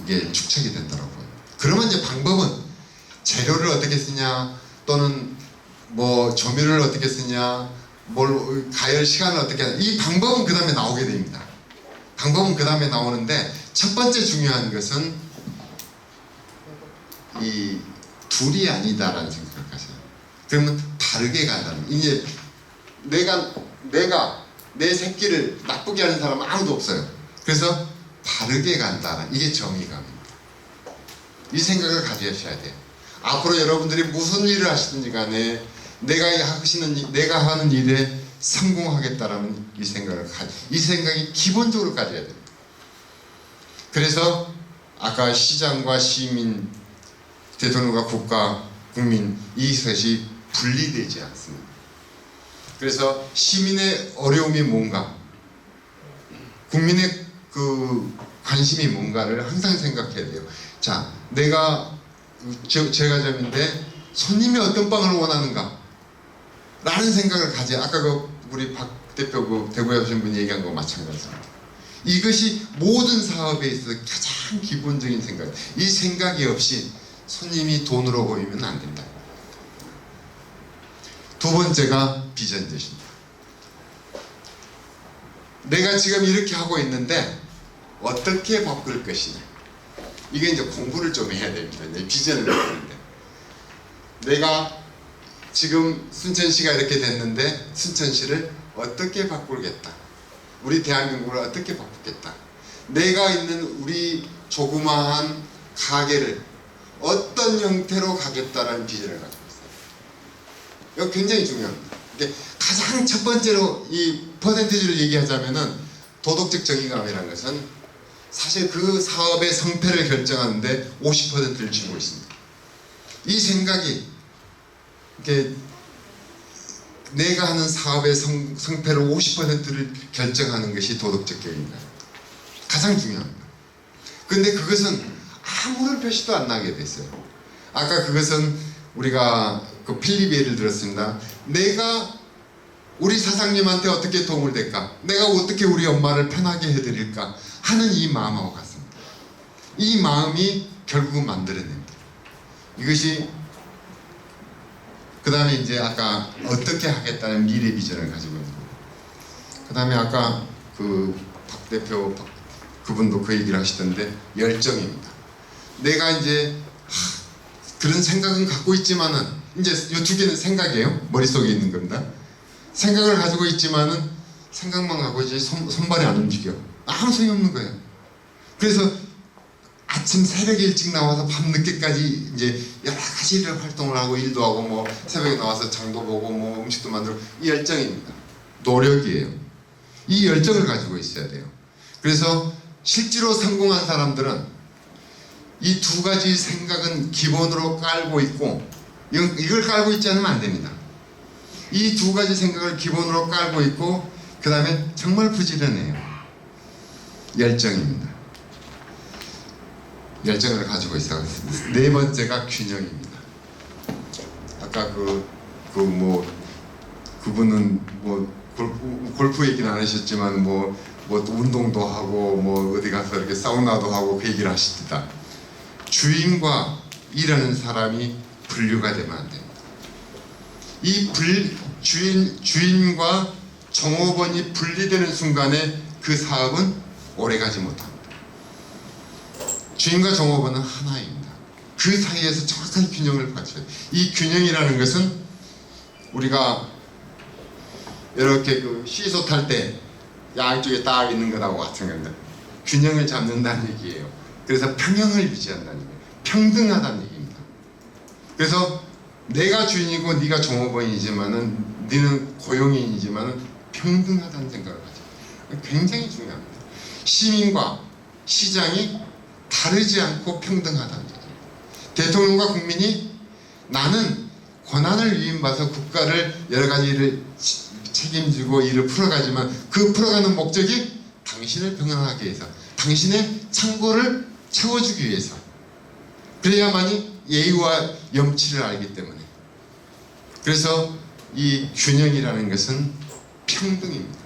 이게 축적이 된다고요. 그러면 이제 방법은 재료를 어떻게 쓰냐, 또는 뭐 조미료를 어떻게 쓰냐, 뭘 가열 시간을 어떻게 하냐, 이 방법은 그 다음에 나오게 됩니다. 방법은 그 다음에 나오는데 첫 번째 중요한 것은 이 둘이 아니다라는 생각을 가져요. 그러면 다르게 간다는 거예요. 이제 내가 내 새끼를 나쁘게 하는 사람은 아무도 없어요. 그래서 바르게 간다. 이게 정의감입니다. 이 생각을 가지셔야 돼요. 앞으로 여러분들이 무슨 일을 하시든지 간에 내가 하는 일에 성공하겠다라는 이 생각이 기본적으로 가져야 됩니다. 그래서 아까 시장과 시민, 대통령과 국가, 국민 이것이 분리되지 않습니다. 그래서 시민의 어려움이 뭔가, 국민의 그 관심이 뭔가를 항상 생각해야 돼요. 자, 제가 점인데 손님이 어떤 빵을 원하는가 라는 생각을 가져야, 아까 우리 박 대표 대구에 오신 분이 얘기한 거 마찬가지입니다. 이것이 모든 사업에 있어서 가장 기본적인 생각. 이 생각이 없이 손님이 돈으로 보이면 안 된다. 두 번째가 비전 제시입니다. 내가 지금 이렇게 하고 있는데 어떻게 바꿀 것이냐. 이게 이제 공부를 좀 해야 됩니다. 이제 비전을 바꾸는데, 내가 지금 순천시가 이렇게 됐는데 순천시를 어떻게 바꾸겠다. 우리 대한민국을 어떻게 바꾸겠다. 내가 있는 우리 조그마한 가게를 어떤 형태로 가겠다라는 비전을 가지고 있어요. 이거 굉장히 중요합니다. 근데 가장 첫 번째로 이 퍼센티지를 얘기하자면은 도덕적 정의감이라는 것은 사실 그 사업의 성패를 결정하는데 50%를 쥐고 있습니다. 이 생각이 이렇게 내가 하는 사업의 성패를 50%를 결정하는 것이 도덕적 정의감. 가장 중요합니다. 그런데 그것은 아무런 표시도 안 나게 됐어요. 아까 그것은 우리가 그 필립 예를 들었습니다. 내가 우리 사장님한테 어떻게 도움을 될까? 내가 어떻게 우리 엄마를 편하게 해드릴까? 하는 이 마음하고 같습니다. 이 마음이 결국은 만들어냅니다. 이것이 그 다음에 이제 아까 어떻게 하겠다는 미래 비전을 가지고 있는 거예요. 그 다음에 아까 그 박 대표 그분도 그 얘기를 하시던데 열정입니다. 내가 이제 그런 생각은 갖고 있지만은 이제 이 두 개는 생각이에요. 머릿속에 있는 겁니다. 생각을 가지고 있지만은 생각만 갖고 이제 손발이 안 움직여. 아무 소용이 없는 거예요. 그래서 아침 새벽에 일찍 나와서 밤 늦게까지 이제 여러 가지 일을 활동을 하고 일도 하고 뭐 새벽에 나와서 장도 보고 뭐 음식도 만들고 이 열정입니다. 노력이에요. 이 열정을 가지고 있어야 돼요. 그래서 실제로 성공한 사람들은 이 두 가지 생각은 기본으로 깔고 있고 이걸 깔고 있지 않으면 안 됩니다. 이 두 가지 생각을 기본으로 깔고 있고 그 다음에 정말 부지런해요. 열정입니다. 열정을 가지고 있어요. 네 번째가 균형입니다. 아까 그분은 뭐 골프 얘기는 안 하셨지만 뭐 운동도 하고 뭐 어디 가서 이렇게 사우나도 하고 그 얘기를 하십니다. 주인과 일하는 사람이 분류가 되면 안 됩니다. 이 주인과 종업원이 분리되는 순간에 그 사업은 오래가지 못합니다. 주인과 종업원은 하나입니다. 그 사이에서 정확한 균형을 갖춰야 돼요. 이 균형이라는 것은 우리가 이렇게 그 시소 탈 때 양쪽에 딱 있는 것하고 같은 겁니다. 균형을 잡는다는 얘기예요. 그래서 평형을 유지한다는 얘기예요. 평등하다는 얘기입니다. 그래서 내가 주인이고 네가 종업원이지만은 너는 고용인이지만은 평등하다는 생각을 가져. 굉장히 중요합니다. 시민과 시장이 다르지 않고 평등하다는 얘기입니다. 대통령과 국민이 나는 권한을 위임받아서 국가를 여러 가지 일을 책임지고 일을 풀어가지만 그 풀어가는 목적이 당신을 평안하게 해서 당신의 창고를 채워주기 위해서 그래야만이 예의와 염치를 알기 때문에 그래서 이 균형이라는 것은 평등입니다.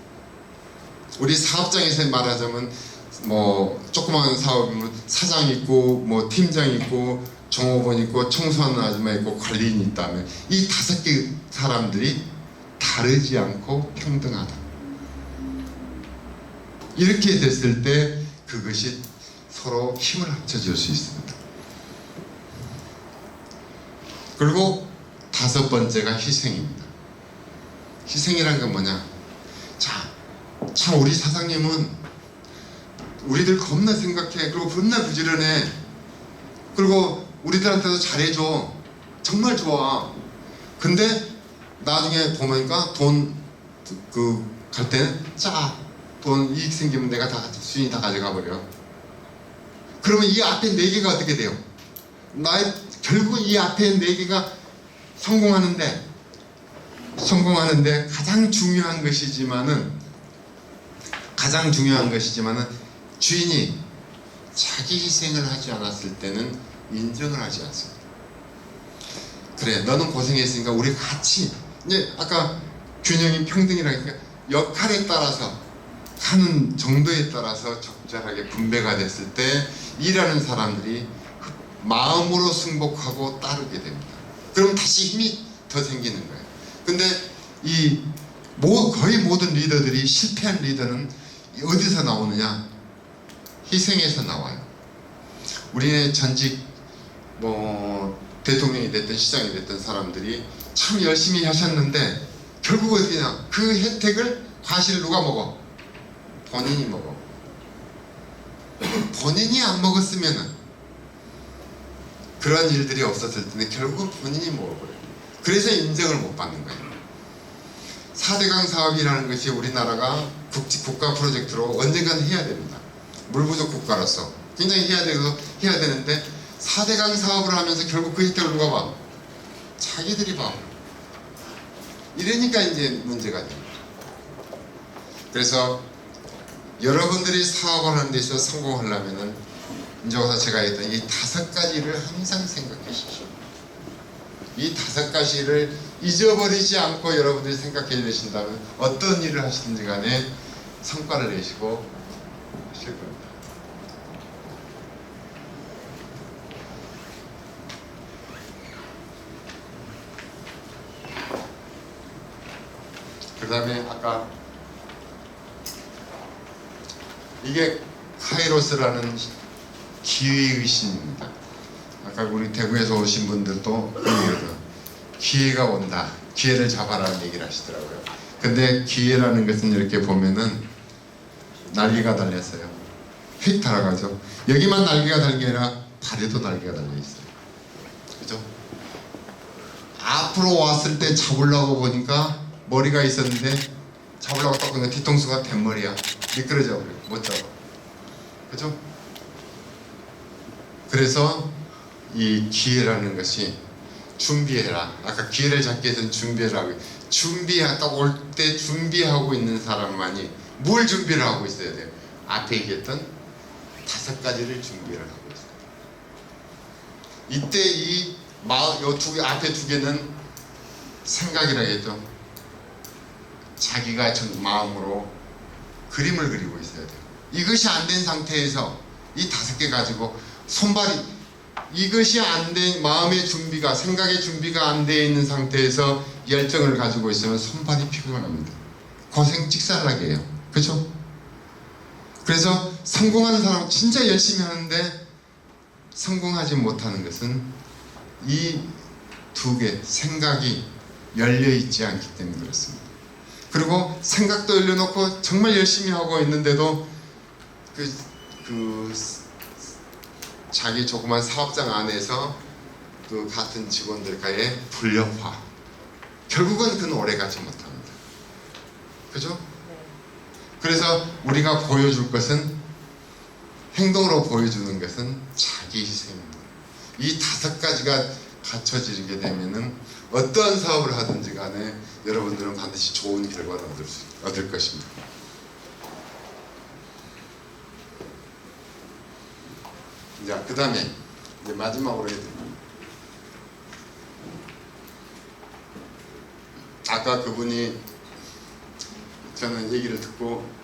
우리 사업장에서 말하자면 뭐 조그마한 사업이면 사장 있고 뭐 팀장 있고 종업원 있고 청소하는 아줌마 있고 관리인 있다면 이 5개 사람들이 다르지 않고 평등하다. 이렇게 됐을 때 그것이 서로 힘을 합쳐줄 수 있습니다. 그리고 5번째가 희생입니다. 희생이란 건 뭐냐? 참 우리 사장님은 우리들 겁나 생각해. 그리고 겁나 부지런해. 그리고 우리들한테도 잘해줘. 정말 좋아. 근데 나중에 보니까 돈 갈 때는 돈 이익 생기면 내가 다 수인이 다 가져가 버려. 그러면 이 앞에 4개가 어떻게 돼요? 결국 이 앞에 4개가 성공하는데 가장 중요한 것이지만은 주인이 자기 희생을 하지 않았을 때는 인정을 하지 않습니다. 그래, 너는 고생했으니까 우리 같이 이제 아까 균형이 평등이라니까 역할에 따라서 하는 정도에 따라서 적절하게 분배가 됐을 때 일하는 사람들이 마음으로 승복하고 따르게 됩니다. 그럼 다시 힘이 더 생기는 거예요. 근데 거의 모든 리더들이 실패한 리더는 어디서 나오느냐? 희생에서 나와요. 우리의 전직 대통령이 됐든 시장이 됐든 사람들이 참 열심히 하셨는데 결국 어디냐? 그 혜택을 과실 누가 먹어? 본인이 먹어. 본인이 안 먹었으면은 그런 일들이 없었을 텐데 결국 본인이 먹어버려요. 그래서 인정을 못 받는 거예요. 4대강 사업이라는 것이 우리나라가 국가 프로젝트로 언젠가는 해야 됩니다. 물 부족 국가로서 굉장히 해야 되는데 4대강 사업을 하면서 결국 그 혜택을 누가 봐? 자기들이 봐. 이러니까 이제 문제가 됩니다. 그래서 여러분들이 사업을 하는 데 있어서 성공하려면은 이제 와서 제가 했던 이 5가지를 항상 생각하십시오. 이 5가지를 잊어버리지 않고 여러분들이 생각해 내신다면 어떤 일을 하시든지 간에 성과를 내시고 하실 겁니다. 그 다음에 아까 이게 카이로스라는 기회의신입니다. 아까 우리 대구에서 오신 분들도 그 얘기를 기회가 온다. 기회를 잡아라는 얘기를 하시더라고요. 근데 기회라는 것은 이렇게 보면은 날개가 달렸어요. 휙 날아가죠. 여기만 날개가 달린 게 아니라 발에도 날개가 달려 있어요. 그죠? 앞으로 왔을 때 잡으려고 보니까 머리가 있었는데 잡으려고 딱 보니까 뒤통수가 뱃머리야. 미끄러져 버려. 못 잡아. 그죠? 그래서 이 기회라는 것이 준비해라. 아까 기회를 잡기 위해서는 준비해라. 준비하다 올 때 준비하고 있는 사람만이 뭘 준비를 하고 있어야 돼요? 앞에 얘기했던 5가지를 준비를 하고 있어요. 이때 이 두 개, 앞에 2개는 생각이라겠죠. 자기가 마음으로 그림을 그리고 있어야 돼요. 이것이 안 된 상태에서 이 5개 가지고 손발이 이것이 안 된 마음의 준비가 생각의 준비가 안 돼 있는 상태에서 열정을 가지고 있으면 손발이 피곤합니다. 고생 찍살나게 해요. 그렇죠? 그래서 성공하는 사람 진짜 열심히 하는데 성공하지 못하는 것은 이 2개 생각이 열려있지 않기 때문에 그렇습니다. 그리고 생각도 열려놓고 정말 열심히 하고 있는데도 자기 조그만 사업장 안에서 그 같은 직원들과의 불협화, 결국은 그는 오래가지 못합니다. 그죠? 그래서 우리가 보여줄 것은, 행동으로 보여주는 것은 자기 희생입니다. 이 5가지가 갖춰지게 되면은 어떠한 사업을 하든지 간에 여러분들은 반드시 좋은 결과를 얻을 것입니다. 자, 그 다음에 이제 마지막으로 아까 그분이 저는 얘기를 듣고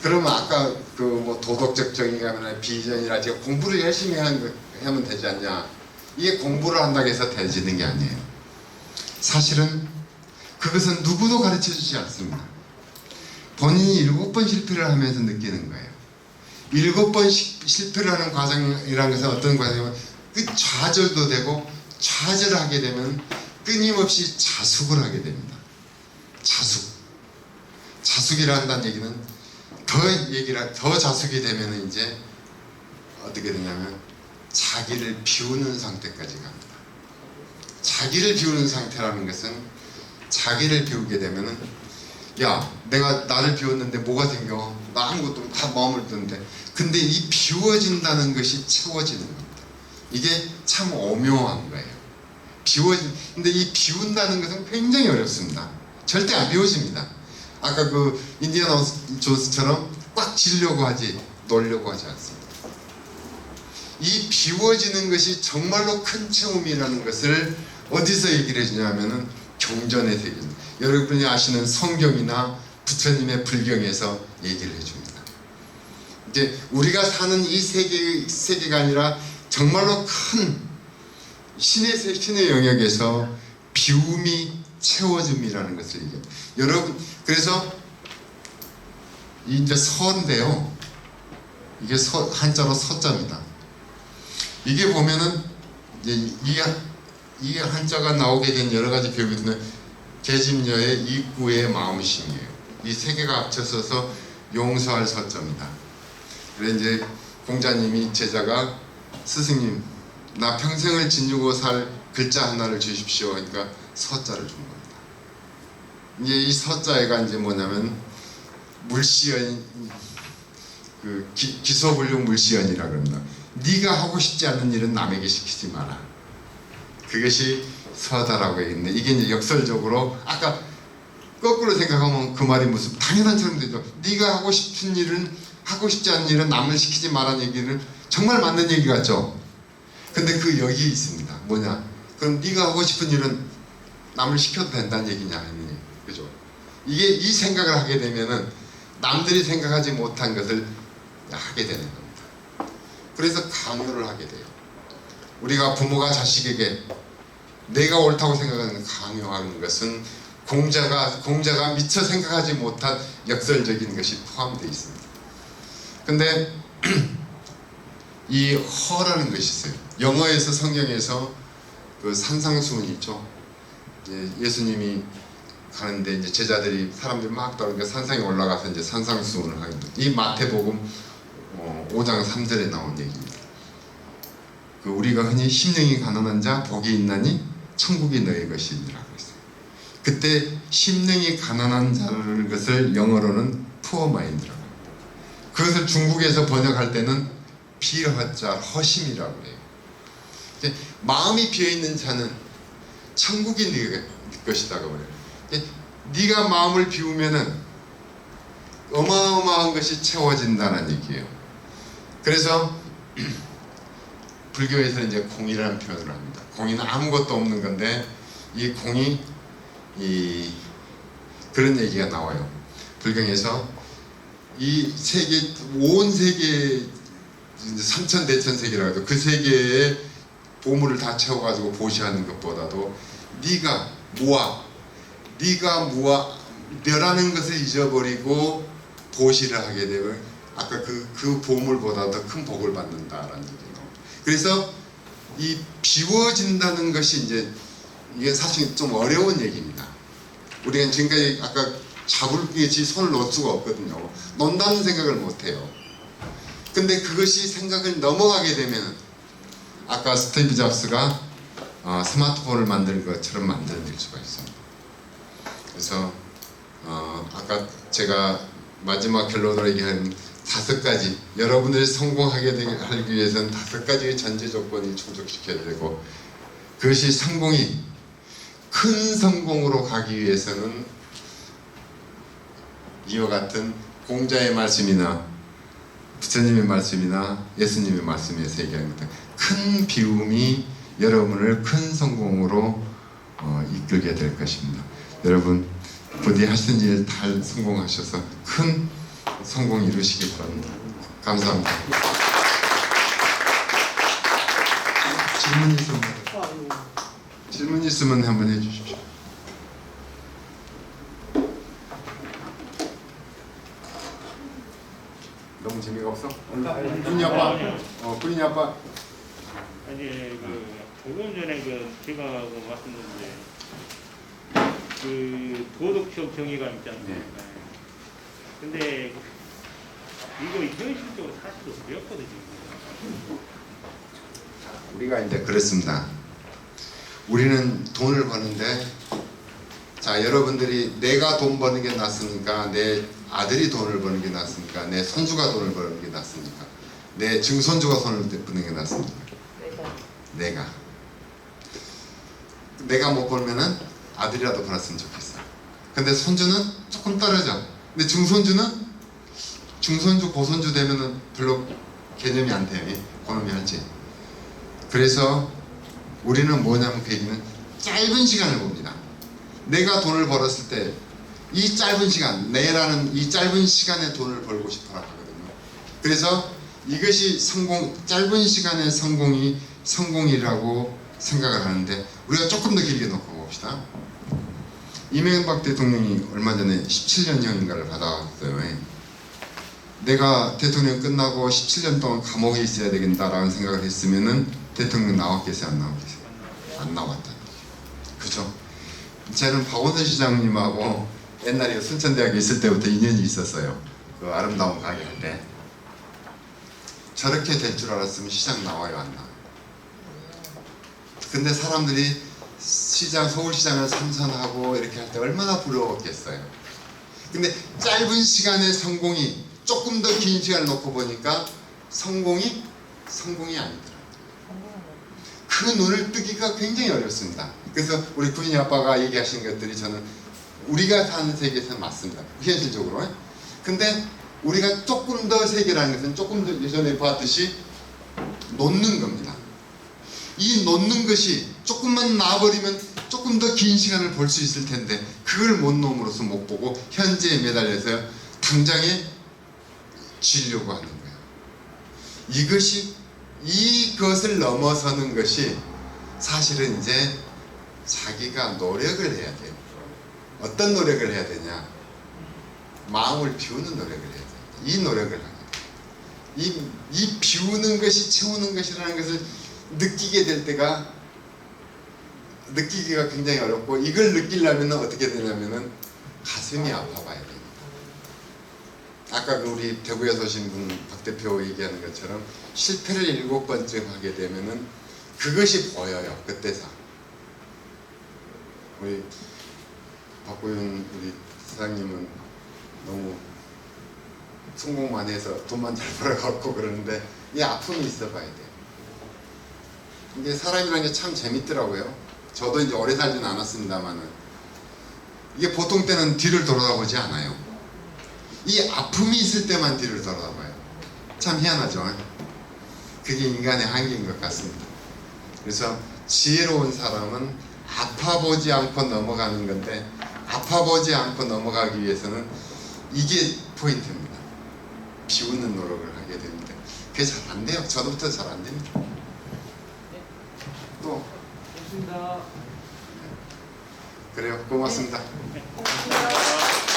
그러면 아까 그 뭐 도덕적 정의감이나 비전이나 제가 공부를 열심히 하면 되지 않냐, 이게 공부를 한다고 해서 되지는 게 아니에요. 사실은 그것은 누구도 가르쳐 주지 않습니다. 본인이 7번 실패를 하면서 느끼는 거예요. 7번 실패를 하는 과정이라는 것은 어떤 과정이냐면 그 좌절도 되고, 좌절하게 되면 끊임없이 자숙을 하게 됩니다. 자숙이라 한다는 얘기는 더 자숙이 되면 이제 어떻게 되냐면 자기를 비우는 상태까지 갑니다. 자기를 비우는 상태라는 것은, 자기를 비우게 되면은, 야, 내가 나를 비웠는데 뭐가 생겨? 나 아무것도 다 마음을 드는데. 근데 이 비워진다는 것이 채워지는 겁니다. 이게 참 오묘한 거예요. 근데 이 비운다는 것은 굉장히 어렵습니다. 절대 안 비워집니다. 아까 그 인디아나 존스처럼 꽉 쥐려고 하지, 놀려고 하지 않습니다. 이 비워지는 것이 정말로 큰 체험이라는 것을 어디서 얘기를 해주냐면은 경전의 세계입니다. 여러분이 아시는 성경이나 부처님의 불경에서 얘기를 해줍니다. 이제 우리가 사는 이 세계가 아니라 정말로 큰 신의 영역에서 비움이 채워줌이라는 것을 얘기합니다. 여러분, 그래서 이제 서인데요. 이게 한자로 서자입니다. 이게 보면은 이제 이 한자가 나오게 된 여러 가지 표현은 계집녀의 입구의 마음심이에요. 이 3개가 합쳐서 용서할 서자입니다. 그래서 이제 공자님이 제자가 스승님, 나 평생을 지니고 살 글자 하나를 주십시오. 그러니까 서자를 준 겁니다. 이제 이 서자가 이제 뭐냐면 물시연, 그 기소불능 물시연이라 그럽니다. 네가 하고 싶지 않는 일은 남에게 시키지 마라. 그것이 서다라고 얘기했는데, 이게 이제 역설적으로 아까 거꾸로 생각하면 그 말이 무슨 당연한 처럼 되죠. 네가 하고 싶은 일은, 하고 싶지 않은 일은 남을 시키지 마라는 얘기는 정말 맞는 얘기 같죠. 근데 그 여기 있습니다. 뭐냐? 그럼 네가 하고 싶은 일은 남을 시켜도 된다는 얘기냐, 아니냐, 그죠? 이게 이 생각을 하게 되면은 남들이 생각하지 못한 것을 하게 되는 겁니다. 그래서 강요를 하게 돼요. 우리가 부모가 자식에게 내가 옳다고 생각하는 강요하는 것은 공자가 미처 생각하지 못한 역설적인 것이 포함되어 있습니다. 근데 이 허라는 것이 있어요. 영어에서 성경에서 그 산상수훈 있죠. 예수님이 가는데 이제 제자들이 사람들이 막 따르니까 산상에 올라가서 이제 산상수훈을 하는 거예요. 이 마태복음 5장 3절에 나온 얘기입니다. 그 우리가 흔히 심령이 가난한 자 복이 있나니 천국이 너희 것이니라 그랬어요. 그때 심령이 가난한 자라는 것을 영어로는 poor mind라고 합니다. 그것을 중국에서 번역할 때는 비허자 허심이라고 해요. 마음이 비어있는 자는 천국이 네 것이다고 그래요. 네가 마음을 비우면은 어마어마한 것이 채워진다는 얘기예요. 그래서 불교에서는 이제 공이라는 표현을 합니다. 공이는 아무것도 없는 건데 이 공이 그런 얘기가 나와요. 불경에서 이 세계 온 세계 삼천대천세계라고 해서 그 세계의 보물을 다 채워가지고 보시하는 것보다도 네가 멸하는 것을 잊어버리고 보시를 하게 되면 아까 그 보물보다 더 큰 복을 받는다라는 얘기가 나옵니다. 그래서 이 비워진다는 것이 이제 이게 사실 좀 어려운 얘기입니다. 우리가 지금까지 아까 잡을듯이 손을 놓을 수가 없거든요. 논다는 생각을 못해요. 근데 그것이 생각을 넘어가게 되면 아까 스티브 잡스가 스마트폰을 만든 것처럼 만들어낼 수가 있습니다. 그래서 아까 제가 마지막 결론으로 얘기한 5가지 여러분들이 성공하게 하기 위해서는 5가지의 전제 조건이 충족시켜야 되고 그것이 성공이 큰 성공으로 가기 위해서는 이와 같은 공자의 말씀이나 부처님의 말씀이나 예수님의 말씀에서 얘기하는 것들 큰 비움이 여러분을 큰 성공으로 이끌게 될 것입니다. 여러분 부디 하신 일 다 성공하셔서 큰 성공 이루시기 바랍니다. 감사합니다. 질문 있으면 한번 해주십시오. 너무 재미가 없어? 꾸린이 아빠. 꾸린이 아빠. 아니 조금 전에 제가 말씀드렸는데 도덕적 정의감 있지 않습니까? 근데 이거 현실적으로 사실 어렵거든요. 우리가 이제 그렇습니다. 우리는 돈을 버는데 자 여러분들이 내가 돈 버는 게 낫습니까? 내 아들이 돈을 버는 게 낫습니까? 내 손주가 돈을 버는 게 낫습니까? 내 증손주가 돈을 버는 게 낫습니까? 내가 못 벌면은 아들이라도 벌었으면 좋겠어. 근데 손주는 조금 떨어져. 근데 중손주 고손주 되면은 별로 개념이 안 돼요. 그놈이 할지. 그래서 우리는 뭐냐면 그 얘기는 짧은 시간을 봅니다. 내가 돈을 벌었을 때 이 짧은 시간, 내라는 이 짧은 시간에 돈을 벌고 싶어 하거든요. 그래서 이것이 짧은 시간의 성공이 성공이라고 생각을 하는데 우리가 조금 더 길게 놓고 봅시다. 이명박 대통령이 얼마 전에 17년형인가를 받아왔어요. 내가 대통령 끝나고 17년 동안 감옥에 있어야 되겠다라는 생각을 했으면은 대통령 나왔겠어요? 안 나왔겠어요? 안 나왔다. 그죠? 저는 박원순 시장님하고 옛날에 순천대학에 있을 때부터 인연이 있었어요. 그 아름다운 가게 할 때. 저렇게 될 줄 알았으면 시장 나와요? 안 나와요? 근데 사람들이 서울시장을 삼선하고 이렇게 할 때 얼마나 부러웠겠어요. 근데 짧은 시간의 성공이 조금 더 긴 시간을 놓고 보니까 성공이 아니더라고요. 그 눈을 뜨기가 굉장히 어렵습니다. 그래서 우리 군인이 아빠가 얘기하신 것들이 저는 우리가 사는 세계에서는 맞습니다. 현실적으로. 근데 우리가 조금 더 세계라는 것은 조금 더 예전에 봤듯이 놓는 겁니다. 이 놓는 것이 조금만 놔버리면 조금 더 긴 시간을 볼 수 있을 텐데 그걸 못 놓음으로써 못 보고 현재에 매달려서 당장에 지려고 하는 거예요. 이것을 넘어서는 것이 사실은 이제 자기가 노력을 해야 돼요. 어떤 노력을 해야 되냐? 마음을 비우는 노력을 해야 돼요. 이 노력을 하는 거예요. 이 비우는 것이 채우는 것이라는 것을 느끼게 될 때가 느끼기가 굉장히 어렵고 이걸 느끼려면 어떻게 되냐면은 가슴이 아파봐야 됩니다. 아까 그 우리 대구에서 오신 분 박 대표 얘기하는 것처럼 실패를 7번째 하게 되면은 그것이 보여요. 그때서 우리 박구윤 우리 사장님은 너무 성공만 해서 돈만 잘 벌어갖고 그러는데 이 아픔이 있어봐야 돼요. 이게 사람이라는 게 참 재밌더라고요. 저도 이제 오래 살진 않았습니다만은 이게 보통 때는 뒤를 돌아보지 않아요. 이 아픔이 있을 때만 뒤를 돌아봐요. 참 희한하죠. 그게 인간의 한계인 것 같습니다. 그래서 지혜로운 사람은 아파보지 않고 넘어가는 건데 아파보지 않고 넘어가기 위해서는 이게 포인트입니다. 비우는 노력을 하게 되는데 그게 잘 안 돼요. 저도부터 잘 안 됩니다. 또 고맙습니다. 그래요. 고맙습니다. 고맙습니다.